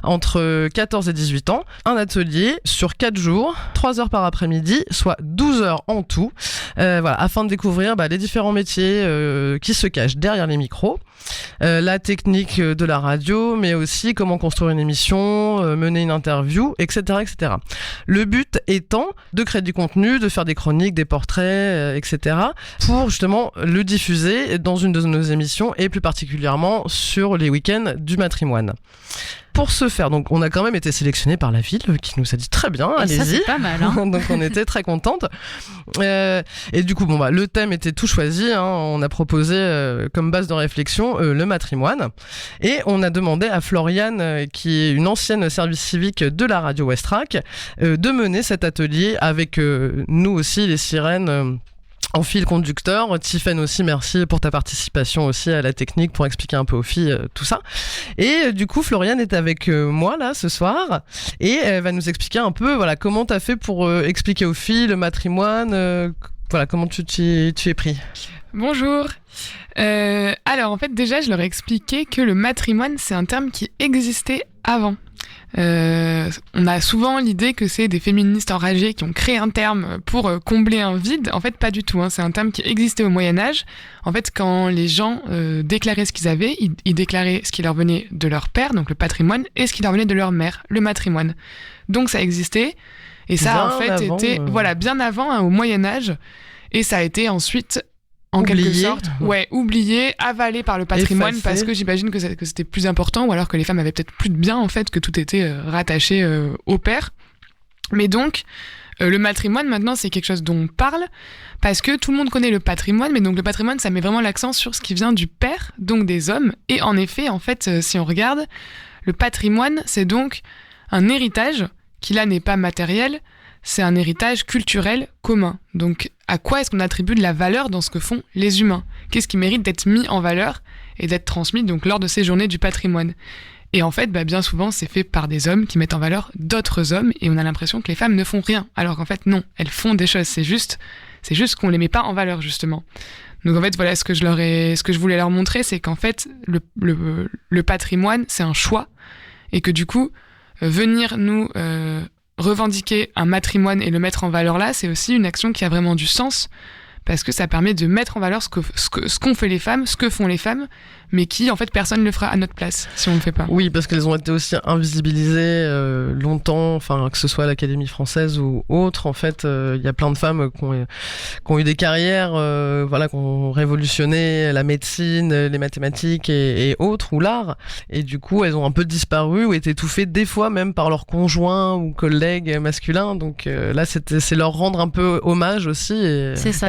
entre 14 et 18 ans un atelier sur 4 jours, 3 heures par après-midi, soit 12 heures en tout, afin de découvrir les différents métiers qui se cachent derrière les micros. La technique de la radio, mais aussi comment construire une émission, mener une interview, etc., etc. Le but étant de créer du contenu, de faire des chroniques, des portraits, etc., pour justement le diffuser dans une de nos émissions et plus particulièrement sur les week-ends du matrimoine. Pour ce faire, donc on a quand même été sélectionné par la ville qui nous a dit très bien, Et allez-y. ça c'est pas mal. Hein. Donc on était très contente. Et du coup, le thème était tout choisi. Hein. On a proposé comme base de réflexion le matrimoine. Et on a demandé à Floriane, qui est une ancienne service civique de la radio Westrack, de mener cet atelier avec nous aussi, les sirènes. En fil conducteur. Tiffaine aussi, merci pour ta participation aussi à la technique pour expliquer un peu aux filles tout ça. Et du coup, Floriane est avec moi là ce soir et elle va nous expliquer un peu comment t'as fait pour expliquer aux filles le matrimoine, comment tu es pris. Bonjour. Alors en fait déjà je leur ai expliqué que le matrimoine c'est un terme qui existait avant. On a souvent l'idée que c'est des féministes enragées qui ont créé un terme pour combler un vide. En fait, pas du tout. Hein. C'est un terme qui existait au Moyen-Âge. En fait, quand les gens déclaraient ce qu'ils avaient, ils déclaraient ce qui leur venait de leur père, donc le patrimoine, et ce qui leur venait de leur mère, le matrimoine. Donc ça existait. Et ça, bien en fait, avant, était bien avant, au Moyen-Âge. Et ça a été ensuite... En oublié. quelque sorte, oublié, avalé par le patrimoine, Effacé. parce que j'imagine que c'était plus important, ou alors que les femmes avaient peut-être plus de biens, en fait, que tout était rattaché au père. Mais donc, le matrimoine, maintenant, c'est quelque chose dont on parle, parce que tout le monde connaît le patrimoine, mais donc le patrimoine, ça met vraiment l'accent sur ce qui vient du père, donc des hommes. Et en effet, en fait, si on regarde, le patrimoine, c'est donc un héritage qui, là, n'est pas matériel, c'est un héritage culturel commun. Donc, à quoi est-ce qu'on attribue de la valeur dans ce que font les humains ? Qu'est-ce qui mérite d'être mis en valeur et d'être transmis donc lors de ces journées du patrimoine ? Et en fait, bien souvent, c'est fait par des hommes qui mettent en valeur d'autres hommes et on a l'impression que les femmes ne font rien. Alors qu'en fait, non, elles font des choses. C'est juste qu'on les met pas en valeur, justement. Donc en fait, voilà, ce que je voulais leur montrer, c'est qu'en fait, le patrimoine, c'est un choix et que du coup, venir nous... revendiquer un matrimoine et le mettre en valeur là, c'est aussi une action qui a vraiment du sens parce que ça permet de mettre en valeur ce qu'ont fait les femmes, ce que font les femmes, mais qui, en fait, personne ne le fera à notre place si on ne le fait pas. Oui, parce qu'elles ont été aussi invisibilisées longtemps, que ce soit à l'Académie française ou autre. En fait, il y a plein de femmes qui ont eu des carrières, qui ont révolutionné la médecine, les mathématiques et autres, ou l'art. Et du coup, elles ont un peu disparu ou été étouffées des fois même par leurs conjoints ou collègues masculins. Donc là, c'est leur rendre un peu hommage aussi. Et, C'est ça.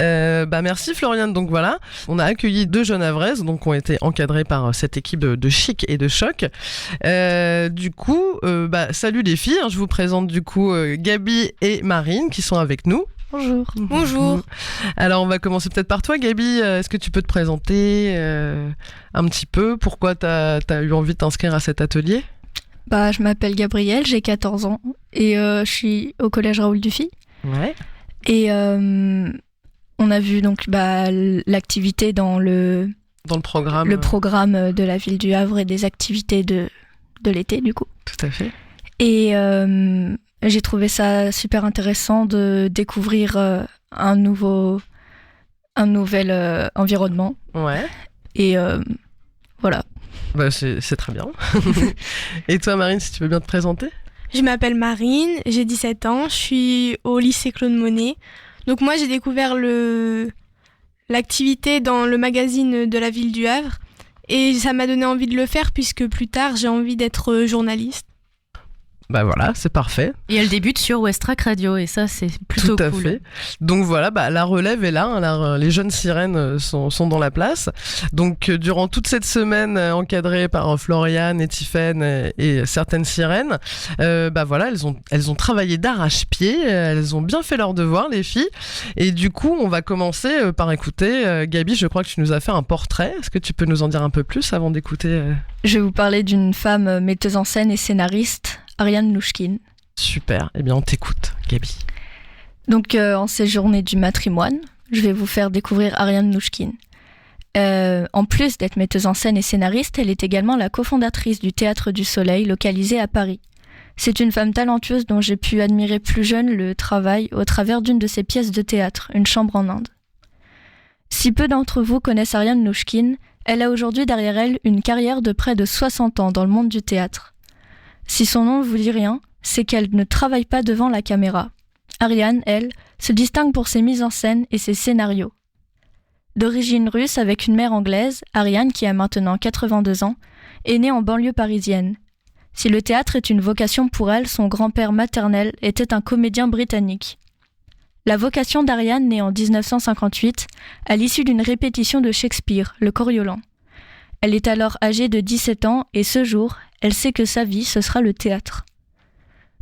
Merci Floriane. Donc voilà, on a accueilli 2 jeunes Havraises, donc qui ont été encadrées par cette équipe de chic et de choc. Du coup, salut les filles, je vous présente du coup Gabi et Marine qui sont avec nous. Bonjour. Bonjour. Alors on va commencer peut-être par toi Gabi, est-ce que tu peux te présenter un petit peu, pourquoi t'as eu envie de t'inscrire à cet atelier ? Je m'appelle Gabrielle, j'ai 14 ans et je suis au collège Raoul Dufy. Ouais. Et On a vu donc l'activité dans le programme de la ville du Havre et des activités de l'été du coup. Tout à fait. Et j'ai trouvé ça super intéressant de découvrir un nouvel environnement. Ouais. Et voilà. C'est très bien. Et toi, Marine, si tu veux bien te présenter? Je m'appelle Marine, j'ai 17 ans, je suis au lycée Claude Monet. Donc moi, j'ai découvert l'activité dans le magazine de la ville du Havre et ça m'a donné envie de le faire puisque plus tard, j'ai envie d'être journaliste. Bah voilà, c'est parfait. Et elle débute sur Westrack Radio et ça c'est plutôt cool. Tout à fait. Donc voilà, la relève est là, les jeunes sirènes sont dans la place. Donc durant toute cette semaine encadrée par Floriane et Tiffaine et certaines sirènes, voilà, elles ont travaillé d'arrache-pied, elles ont bien fait leur devoir les filles. Et du coup, on va commencer par écouter Gabi, je crois que tu nous as fait un portrait. Est-ce que tu peux nous en dire un peu plus avant d'écouter Je vais vous parler d'une femme metteuse en scène et scénariste, Ariane Nouchkine. Super, eh bien on t'écoute, Gabi. Donc en ces journées du matrimoine, je vais vous faire découvrir Ariane Nouchkine. En plus d'être metteuse en scène et scénariste, elle est également la cofondatrice du Théâtre du Soleil, localisé à Paris. C'est une femme talentueuse dont j'ai pu admirer plus jeune le travail au travers d'une de ses pièces de théâtre, Une chambre en Inde. Si peu d'entre vous connaissent Ariane Nouchkine, elle a aujourd'hui derrière elle une carrière de près de 60 ans dans le monde du théâtre. Si son nom ne vous dit rien, c'est qu'elle ne travaille pas devant la caméra. Ariane, elle, se distingue pour ses mises en scène et ses scénarios. D'origine russe avec une mère anglaise, Ariane, qui a maintenant 82 ans, est née en banlieue parisienne. Si le théâtre est une vocation pour elle, son grand-père maternel était un comédien britannique. La vocation d'Ariane naît en 1958, à l'issue d'une répétition de Shakespeare, le Coriolan. Elle est alors âgée de 17 ans et ce jour, elle sait que sa vie, ce sera le théâtre.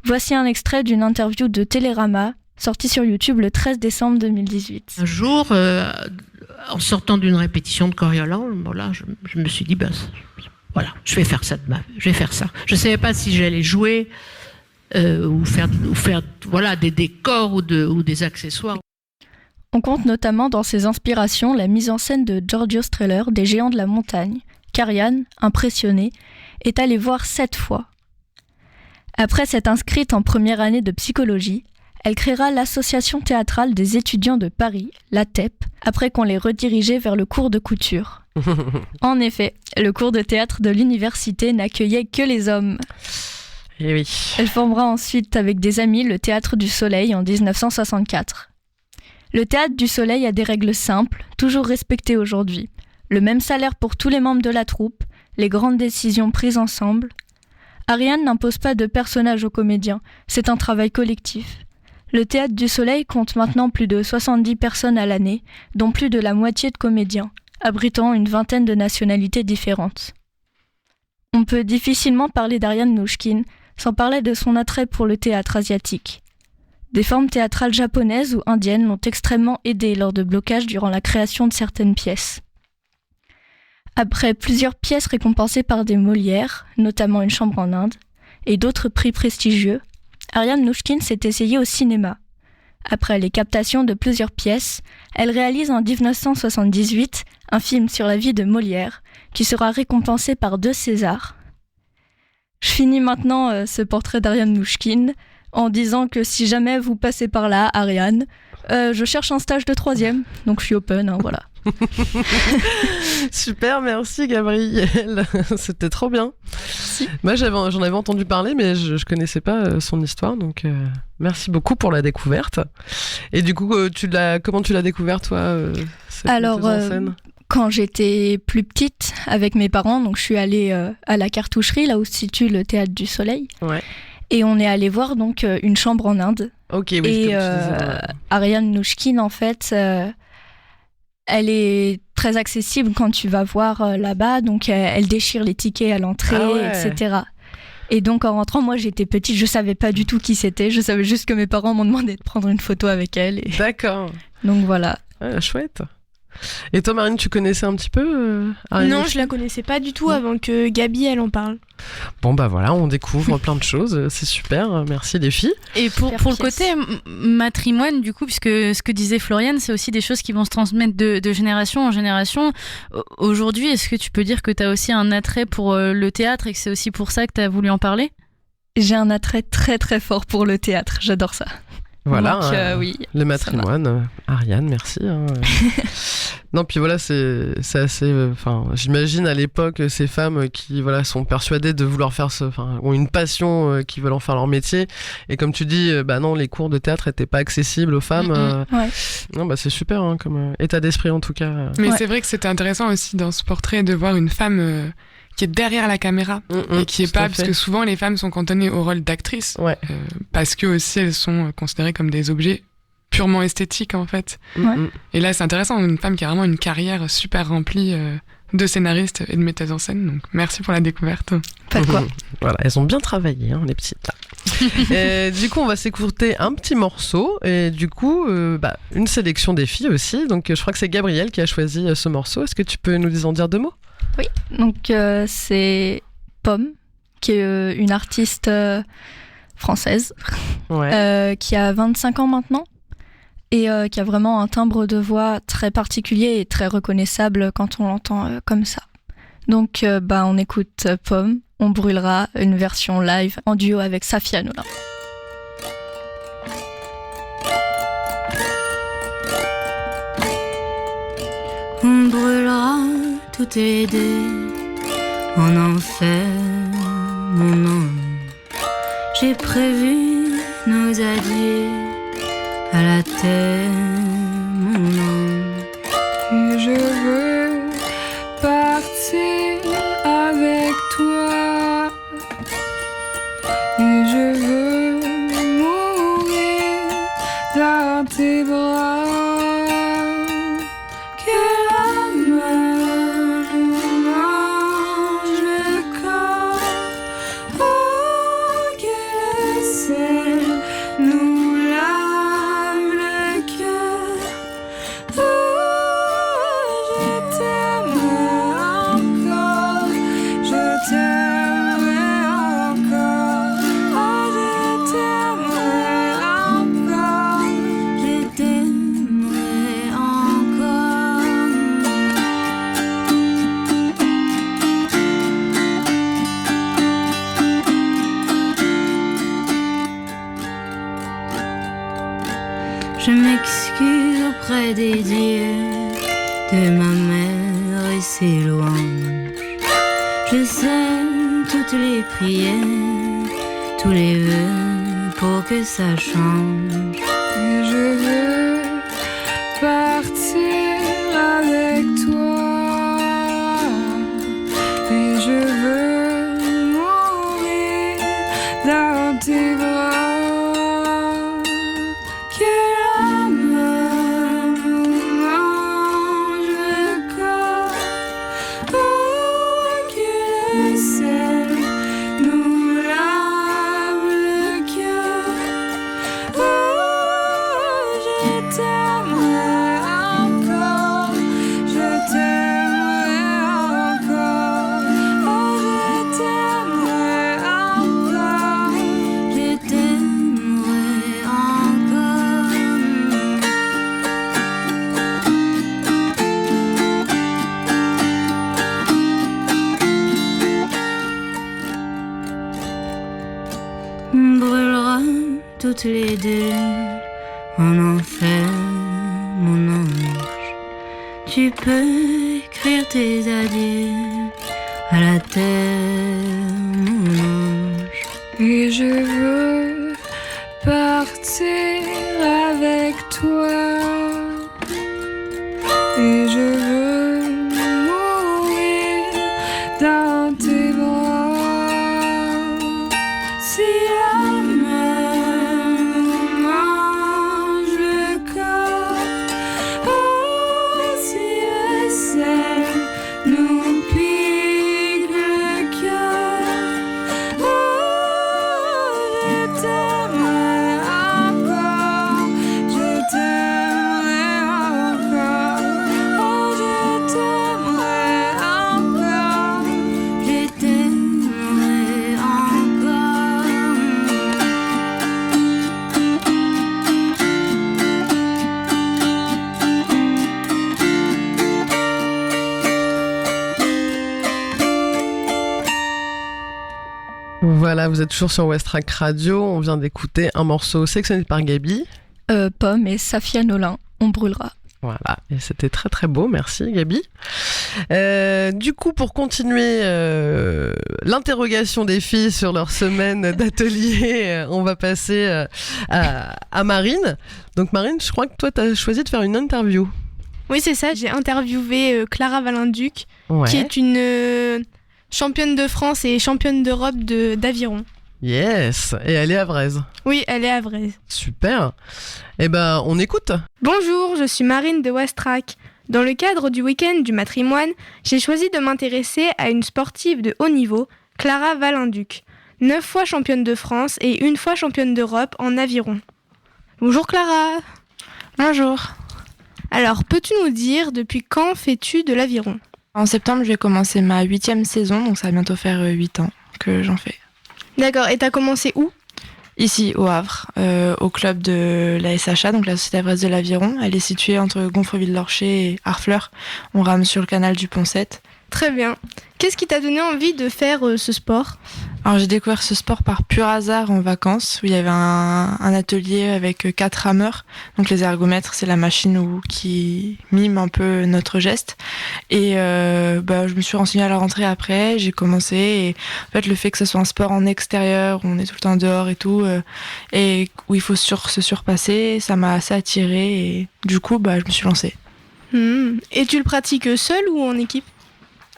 Voici un extrait d'une interview de Télérama, sortie sur YouTube le 13 décembre 2018. Un jour, en sortant d'une répétition de Coriolan, je me suis dit, voilà, je vais faire ça je vais faire ça. Je ne savais pas si j'allais jouer ou faire des décors ou des accessoires. On compte notamment dans ses inspirations la mise en scène de Giorgio Strehler des Géants de la montagne, qu'Ariane, impressionnée, est allée voir 7 fois. Après s'être inscrite en première année de psychologie, elle créera l'Association théâtrale des étudiants de Paris, l'ATEP, après qu'on l'ait redirigée vers le cours de couture. En effet, le cours de théâtre de l'université n'accueillait que les hommes. Et oui. Elle formera ensuite avec des amis le Théâtre du Soleil en 1964. Le Théâtre du Soleil a des règles simples, toujours respectées aujourd'hui. Le même salaire pour tous les membres de la troupe, les grandes décisions prises ensemble. Ariane n'impose pas de personnage aux comédiens, c'est un travail collectif. Le Théâtre du Soleil compte maintenant plus de 70 personnes à l'année, dont plus de la moitié de comédiens, abritant une vingtaine de nationalités différentes. On peut difficilement parler d'Ariane Nouchkine sans parler de son attrait pour le théâtre asiatique. Des formes théâtrales japonaises ou indiennes l'ont extrêmement aidée lors de blocages durant la création de certaines pièces. Après plusieurs pièces récompensées par des Molières, notamment Une chambre en Inde, et d'autres prix prestigieux, Ariane Nouchkine s'est essayée au cinéma. Après les captations de plusieurs pièces, elle réalise en 1978 un film sur la vie de Molière, qui sera récompensé par 2 Césars. Je finis maintenant ce portrait d'Ariane Nouchkine en disant que si jamais vous passez par là, Ariane, je cherche un stage de 3e, donc je suis open, voilà. Super, merci Gabrielle, c'était trop bien. Moi j'en avais entendu parler, mais je connaissais pas son histoire, donc merci beaucoup pour la découverte. Et du coup, comment tu l'as découvert toi Alors, quand j'étais plus petite avec mes parents, donc je suis allée à la Cartoucherie, là où se situe le Théâtre du Soleil. Ouais. Et on est allé voir donc Une chambre en Inde. Ok, oui. Et Ariane Nouchkine, en fait, elle est très accessible quand tu vas voir là-bas. Donc elle déchire les tickets à l'entrée, etc. Et donc en rentrant, moi j'étais petite, je savais pas du tout qui c'était. Je savais juste que mes parents m'ont demandé de prendre une photo avec elle. D'accord. Donc voilà. Ouais, chouette. Et toi, Marine, tu connaissais un petit peu Ariane Non, Huffington? je la connaissais pas du tout avant que Gabi, elle en parle. Bon, bah voilà, on découvre plein de choses. C'est super. Merci les filles. Et pour le côté matrimoine, du coup, puisque ce que disait Floriane, c'est aussi des choses qui vont se transmettre de génération en génération. Aujourd'hui, est-ce que tu peux dire que tu as aussi un attrait pour le théâtre et que c'est aussi pour ça que tu as voulu en parler ? J'ai un attrait très très fort pour le théâtre, j'adore ça. Voilà, Donc, oui, le matrimoine. Ariane, merci. Non, puis voilà, c'est assez. J'imagine à l'époque ces femmes qui sont persuadées de vouloir faire ont une passion, qui veulent en faire leur métier. Et comme tu dis, non, les cours de théâtre n'étaient pas accessibles aux femmes. Ouais. Non, c'est super comme état d'esprit en tout cas. Mais c'est vrai que c'était intéressant aussi dans ce portrait de voir une femme qui est derrière la caméra et qui est pas, parce que souvent les femmes sont cantonnées au rôle d'actrice, parce que aussi elles sont considérées comme des objets purement esthétiques en fait. Et là c'est intéressant, une femme qui a vraiment une carrière super remplie de scénariste et de metteuse en scène, donc merci pour la découverte. Pas de quoi. Voilà, elles ont bien travaillé, les petites là. Et du coup on va s'écouter un petit morceau et du coup une sélection des filles aussi, donc je crois que c'est Gabrielle qui a choisi ce morceau. Est-ce que tu peux nous en dire 2 mots? Oui, donc c'est Pomme, qui est une artiste française, qui a 25 ans maintenant, et qui a vraiment un timbre de voix très particulier et très reconnaissable quand on l'entend comme ça. Donc on écoute Pomme, on brûlera, une version live en duo avec Safia Nolin. On brûlera toutes les deux en enfer, mon ange. J'ai prévu nos adieux à la terre, mon ange. Et je veux partir avec toi. Et je veux mourir dans tes bras. Je m'excuse auprès des dieux de ma mère et ses louanges. Je sais toutes les prières, tous les vœux pour que ça change. Et je veux partir avec toi. Et je veux mourir dans tes bras. Toutes les deux en enfer, mon ange. Tu peux écrire tes adieux à la terre, mon ange. Et je veux partir avec toi. Et je veux mourir dans tes bras. Si la mer nous mange le corps, oh, si le sel nous pique le cœur, oh, je t'aimerai encore, je t'aimerai. vous êtes toujours sur Westrack Radio. On vient d'écouter un morceau sélectionné par Gabi. Pomme et Safia Nolin, On brûlera. Voilà, et c'était très très beau, merci Gabi. Du coup, pour continuer l'interrogation des filles sur leur semaine d'atelier, on va passer à Marine. Donc Marine, je crois que toi, tu as choisi de faire une interview. Oui, c'est ça, j'ai interviewé Clara Valinduc, Ouais. qui est une championne de France et championne d'Europe d'aviron. Yes, et elle est havraise. Oui, elle est havraise. Super. Eh ben, on écoute. Bonjour, je suis Marine de Westrack. Dans le cadre du week-end du matrimoine, j'ai choisi de m'intéresser à une sportive de haut niveau, Clara Valinduc, 9 fois championne de France et 1 fois championne d'Europe en aviron. Bonjour Clara. Bonjour. Alors, peux-tu nous dire depuis quand fais-tu de l'aviron ? En septembre, je vais commencer ma 8e saison, donc ça va bientôt faire 8 ans que j'en fais. D'accord, et t'as commencé où ? Ici, au Havre, au club de la SHA, donc la Société Havraise de l'Aviron. Elle est située entre Gonfreville-Lorcher et Harfleur. On rame sur le canal du Pont-7. Très bien. Qu'est-ce qui t'a donné envie de faire ce sport ? Alors j'ai découvert ce sport par pur hasard en vacances, où il y avait un atelier avec 4 rameurs. Donc les ergomètres, c'est la machine qui mime un peu notre geste. Et je me suis renseignée à la rentrée après, j'ai commencé. Et en fait, le fait que ce soit un sport en extérieur, où on est tout le temps dehors et tout, et où il faut se surpasser, ça m'a assez attirée. Et du coup, je me suis lancée. Et tu le pratiques seul ou en équipe ?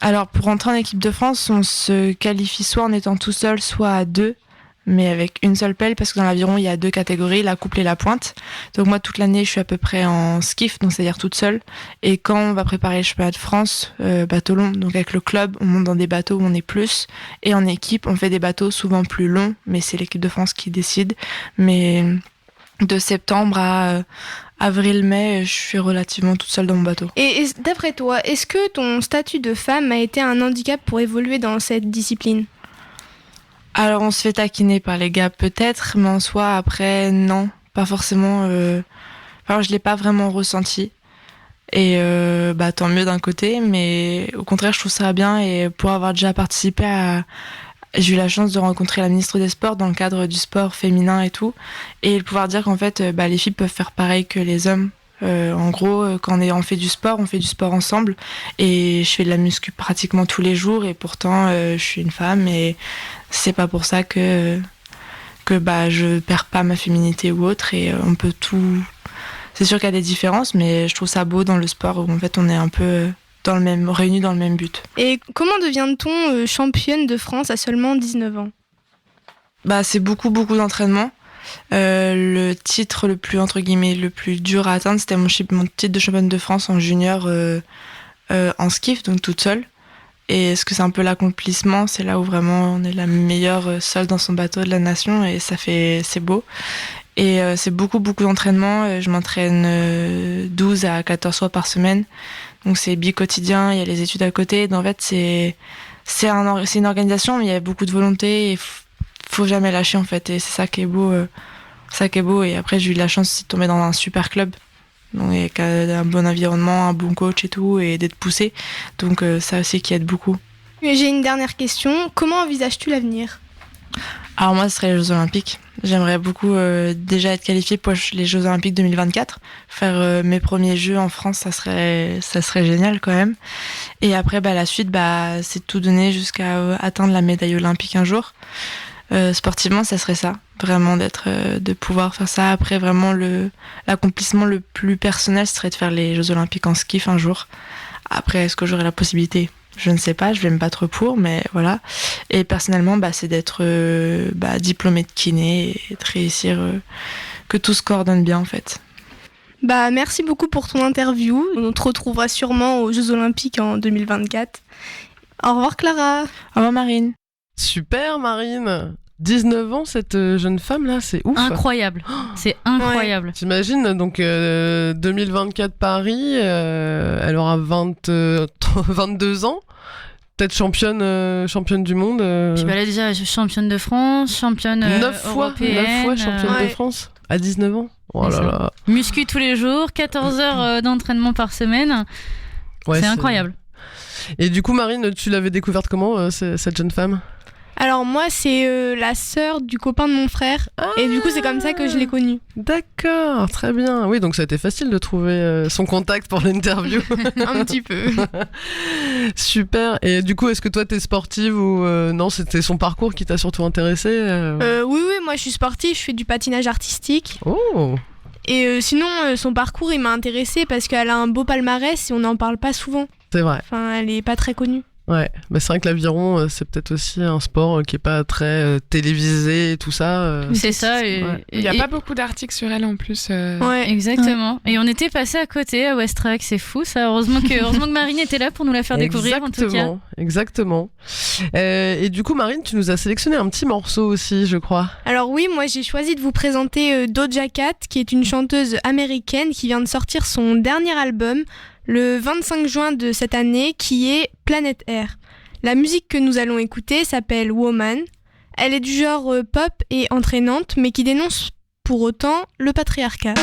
Alors, pour rentrer en équipe de France, on se qualifie soit en étant tout seul, soit à 2, mais avec une seule pelle, parce que dans l'aviron, il y a 2 catégories, la couple et la pointe. Donc moi, toute l'année, je suis à peu près en skiff, donc c'est-à-dire toute seule. Et quand on va préparer le championnat de France, bateau long, donc avec le club, on monte dans des bateaux où on est plus. Et en équipe, on fait des bateaux souvent plus longs, mais c'est l'équipe de France qui décide. Mais de septembre à avril-mai, je suis relativement toute seule dans mon bateau. Et d'après toi, est-ce que ton statut de femme a été un handicap pour évoluer dans cette discipline ? Alors, on se fait taquiner par les gars peut-être, mais en soi, après, non, pas forcément. Alors, je l'ai pas vraiment ressenti. Et tant mieux d'un côté, mais au contraire, je trouve ça bien. Et pour avoir déjà participé j'ai eu la chance de rencontrer la ministre des Sports dans le cadre du sport féminin et tout, et de pouvoir dire qu'en fait, les filles peuvent faire pareil que les hommes. En gros, quand on fait du sport ensemble, et je fais de la muscu pratiquement tous les jours, et pourtant, je suis une femme, et c'est pas pour ça que je perds pas ma féminité ou autre, et on peut tout. C'est sûr qu'il y a des différences, mais je trouve ça beau dans le sport où en fait on est un peu réunis dans le même but. Et comment devient-on championne de France à seulement 19 ans ? C'est beaucoup d'entraînement. Le titre le plus, entre guillemets, le plus dur à atteindre, c'était mon titre de championne de France en junior en skiff, donc toute seule. Et ce que c'est un peu l'accomplissement, c'est là où vraiment on est la meilleure seule dans son bateau de la nation, et c'est beau. Et c'est beaucoup d'entraînement. Je m'entraîne 12 à 14 fois par semaine. Donc c'est bi-quotidien, il y a les études à côté. Donc en fait, c'est une organisation, mais il y a beaucoup de volonté et faut jamais lâcher en fait. Et c'est ça qui est beau. Et après, j'ai eu de la chance de tomber dans un super club. Donc avec un bon environnement, un bon coach et tout, et d'être poussé. Donc ça aussi qui aide beaucoup. J'ai une dernière question. Comment envisages-tu l'avenir ? Alors moi, ce serait les Jeux Olympiques. J'aimerais beaucoup déjà être qualifiée pour les Jeux Olympiques 2024. Faire mes premiers Jeux en France, ça serait génial quand même. Et après, la suite, c'est de tout donner jusqu'à atteindre la médaille olympique un jour. Sportivement, ça serait ça. Vraiment de pouvoir faire ça. Après, vraiment, l'accomplissement le plus personnel serait de faire les Jeux Olympiques en skiff un jour. Après, est-ce que j'aurai la possibilité ? Je ne sais pas, je vais me battre pour, mais voilà. Et personnellement, c'est d'être diplômée de kiné et de réussir que tout se coordonne bien en fait. Merci beaucoup pour ton interview. On te retrouvera sûrement aux Jeux Olympiques en 2024. Au revoir Clara. Au revoir Marine. Super Marine. 19 ans, cette jeune femme-là, c'est ouf. Incroyable. C'est incroyable. Ouais. T'imagines, donc 2024 Paris, elle aura 22 ans, peut-être championne du monde. Puis elle est déjà championne de France, championne 9 européenne. fois championne de France à 19 ans. Oh là là. Muscu tous les jours, 14 heures d'entraînement par semaine. Ouais, c'est incroyable. Et du coup, Marine, tu l'avais découverte comment, cette jeune femme ? Alors moi, c'est la sœur du copain de mon frère. Et du coup, c'est comme ça que je l'ai connue. D'accord, très bien. Oui, donc ça a été facile de trouver son contact pour l'interview. Un petit peu. Super. Et du coup, est-ce que toi, t'es sportive ou non, c'était son parcours qui t'a surtout intéressé Oui, moi je suis sportive, je fais du patinage artistique. Oh. Et sinon, son parcours, il m'a intéressée parce qu'elle a un beau palmarès et on n'en parle pas souvent. C'est vrai. Enfin, elle est pas très connue. Ouais, mais c'est vrai que l'aviron, c'est peut-être aussi un sport qui est pas très télévisé et tout ça. C'est ça. Ouais. Il n'y a pas beaucoup d'articles sur elle en plus. Ouais, exactement. Ouais. Et on était passé à côté à Westrack, c'est fou ça. Heureusement que Marine était là pour nous la faire découvrir en tout cas. Exactement. Et du coup, Marine, tu nous as sélectionné un petit morceau aussi, je crois. Alors oui, moi j'ai choisi de vous présenter Doja Cat, qui est une chanteuse américaine qui vient de sortir son dernier album le 25 juin de cette année, qui est Planet Air. La musique que nous allons écouter s'appelle Woman. Elle est du genre pop et entraînante, mais qui dénonce pour autant le patriarcat.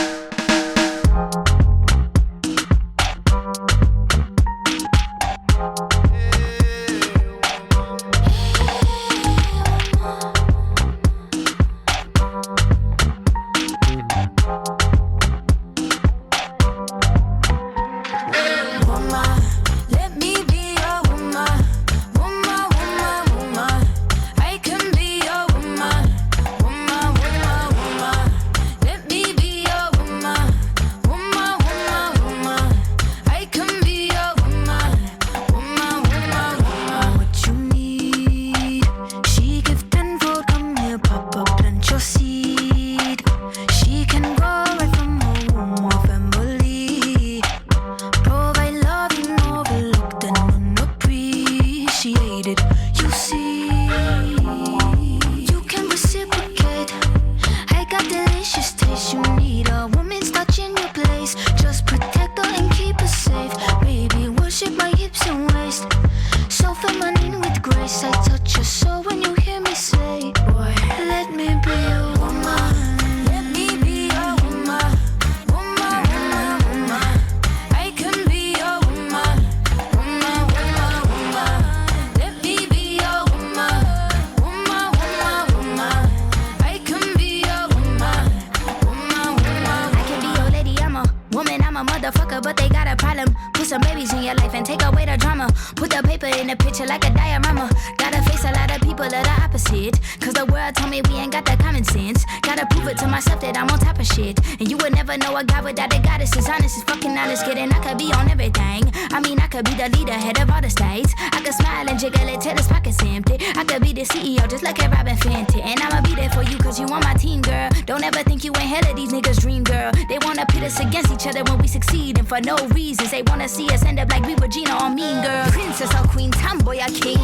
For no reasons, they wanna see us end up like we were Gina or Mean Girl. Princess or queen, tomboy or king.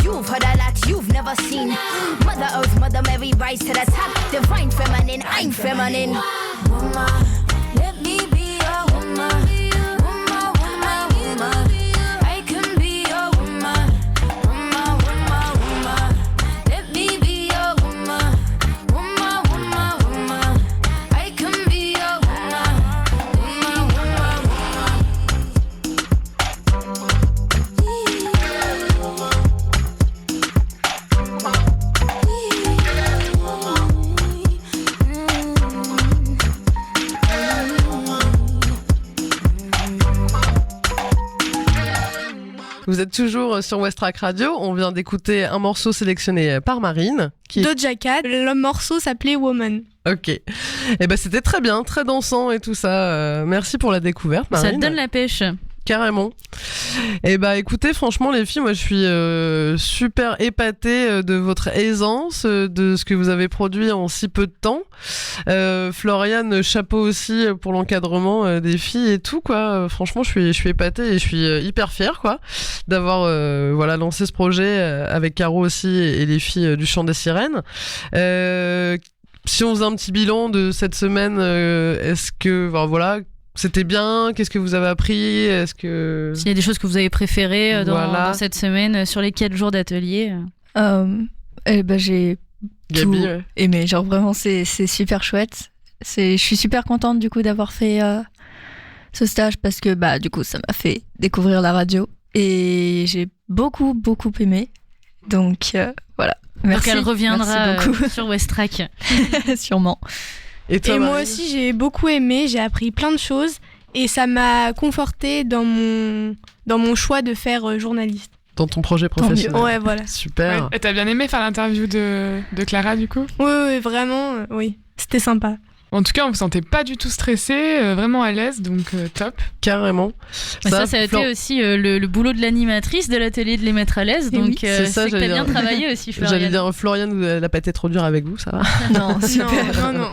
You've heard a lot you've never seen. Mother Earth, Mother Mary, rise to the top. Divine feminine, I'm feminine. Woman, let me be a woman. Woman, woman, woman. I can be a woman. Woman, woman, woman. Let me be a woman. Woman, woman, woman. I can be a woman. Woman, woman, woman. Vous êtes toujours sur Westrack Radio. On vient d'écouter un morceau sélectionné par Marine. Doja Cat, le morceau s'appelait Woman. Ok. Et ben c'était très bien, très dansant et tout ça. Merci pour la découverte, Marine. Ça te donne la pêche. Carrément. Et bah écoutez, franchement les filles, moi je suis super épatée de votre aisance, de ce que vous avez produit en si peu de temps. Floriane, chapeau aussi pour l'encadrement des filles et tout quoi. Franchement je suis épatée et je suis hyper fière quoi d'avoir voilà lancé ce projet avec Caro aussi et les filles du Chant des Sirènes. Si on faisait un petit bilan de cette semaine, est-ce que voilà, c'était bien? Qu'est-ce que vous avez appris? Est-ce que s'il y a des choses que vous avez préférées dans cette semaine sur les 4 jours d'atelier? J'ai Gabi, tout aimé. Genre vraiment, c'est super chouette. Je suis super contente du coup d'avoir fait ce stage parce que du coup ça m'a fait découvrir la radio et j'ai beaucoup aimé. Donc voilà. Merci. Donc elle reviendra Merci beaucoup. sur Westrack. Sûrement. Et toi, Et moi Marine aussi, j'ai beaucoup aimé, j'ai appris plein de choses et ça m'a confortée dans mon choix de faire journaliste. Dans ton projet professionnel. Ouais, voilà. Super. Ouais. Et t'as bien aimé faire l'interview de Clara, du coup? Oui, vraiment, oui. C'était sympa. En tout cas, on vous sentait pas du tout stressé, vraiment à l'aise, donc top. Carrément. Ça a été aussi le boulot de l'animatrice de l'atelier de les mettre à l'aise. Et Donc oui, c'est ça, c'est que t'as j'allais bien dire. travaillé aussi, Florian. J'allais dire, Florian, elle a pas été trop dure avec vous, ça va? Non, super. Non.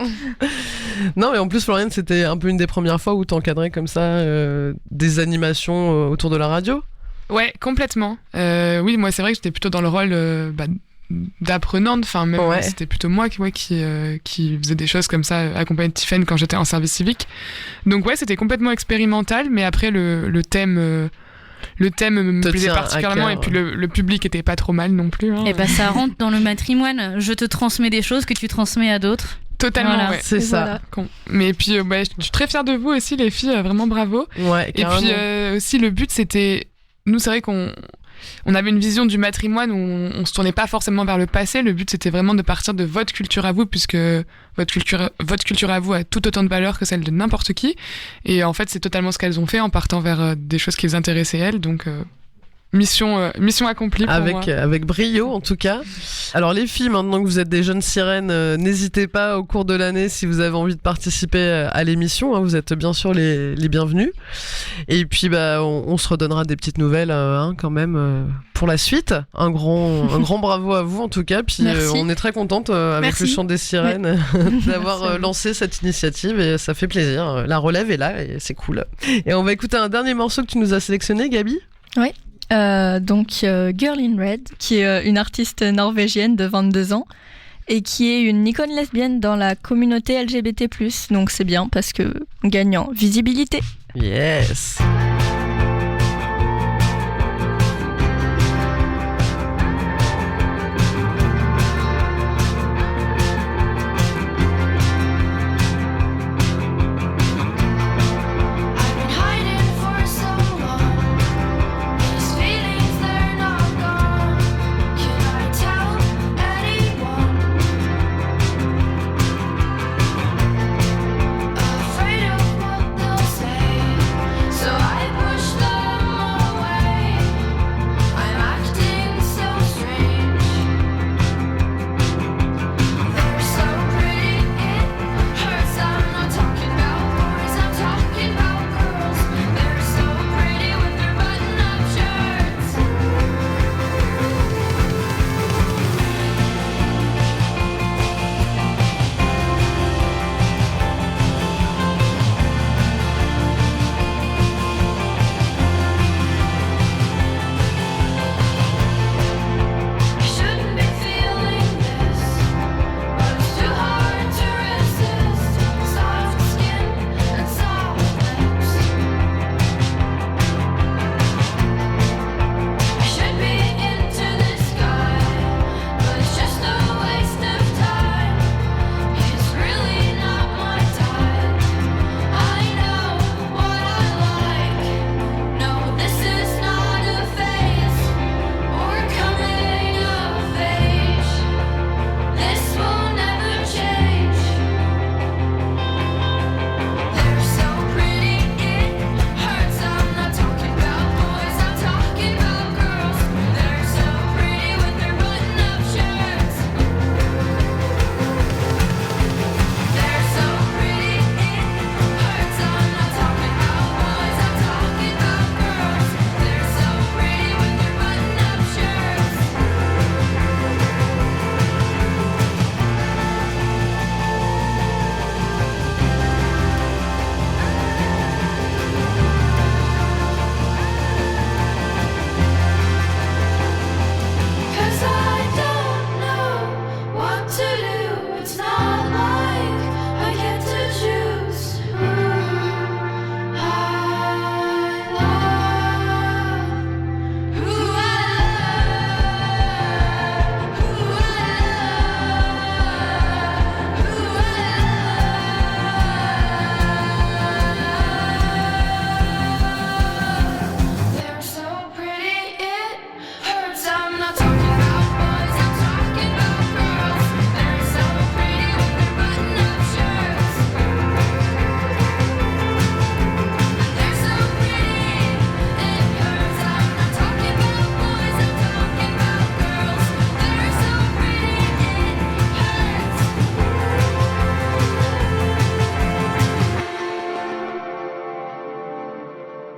Non, mais en plus, Florian, c'était un peu une des premières fois où t'encadrais comme ça des animations autour de la radio. Ouais, complètement. Oui, moi, c'est vrai que j'étais plutôt dans le rôle d'apprenante. Enfin, même c'était plutôt moi qui faisais des choses comme ça, accompagné de Tiffen quand j'étais en service civique. Donc ouais, c'était complètement expérimental, mais après le thème me plaisait particulièrement et puis le public était pas trop mal non plus. Hein. Et bah ça rentre dans le matrimoine. Je te transmets des choses que tu transmets à d'autres. Totalement, voilà. ouais. C'est ça. Voilà. Mais puis, je suis très fière de vous aussi, les filles. Vraiment bravo. Ouais, et puis aussi, le but, c'était... Nous, c'est vrai qu'on avait une vision du matrimoine où on se tournait pas forcément vers le passé. Le but, c'était vraiment de partir de votre culture à vous, puisque votre culture à vous a tout autant de valeur que celle de n'importe qui. Et en fait, c'est totalement ce qu'elles ont fait en partant vers des choses qui les intéressaient elles. Donc, mission accomplie pour moi. Avec brio, en tout cas. Alors, les filles, maintenant que vous êtes des jeunes sirènes, n'hésitez pas au cours de l'année, si vous avez envie de participer à l'émission. Hein, vous êtes bien sûr les bienvenus. Et puis, on se redonnera des petites nouvelles quand même pour la suite. Un grand bravo à vous, en tout cas. Puis, on est très contente avec le chant des sirènes d'avoir lancé cette initiative. Et ça fait plaisir. La relève est là et c'est cool. Et on va écouter un dernier morceau que tu nous as sélectionné, Gabi. Oui. Donc Girl in Red, qui est une artiste norvégienne de 22 ans et qui est une icône lesbienne dans la communauté LGBT+. Donc c'est bien parce que on gagne en visibilité. Yes.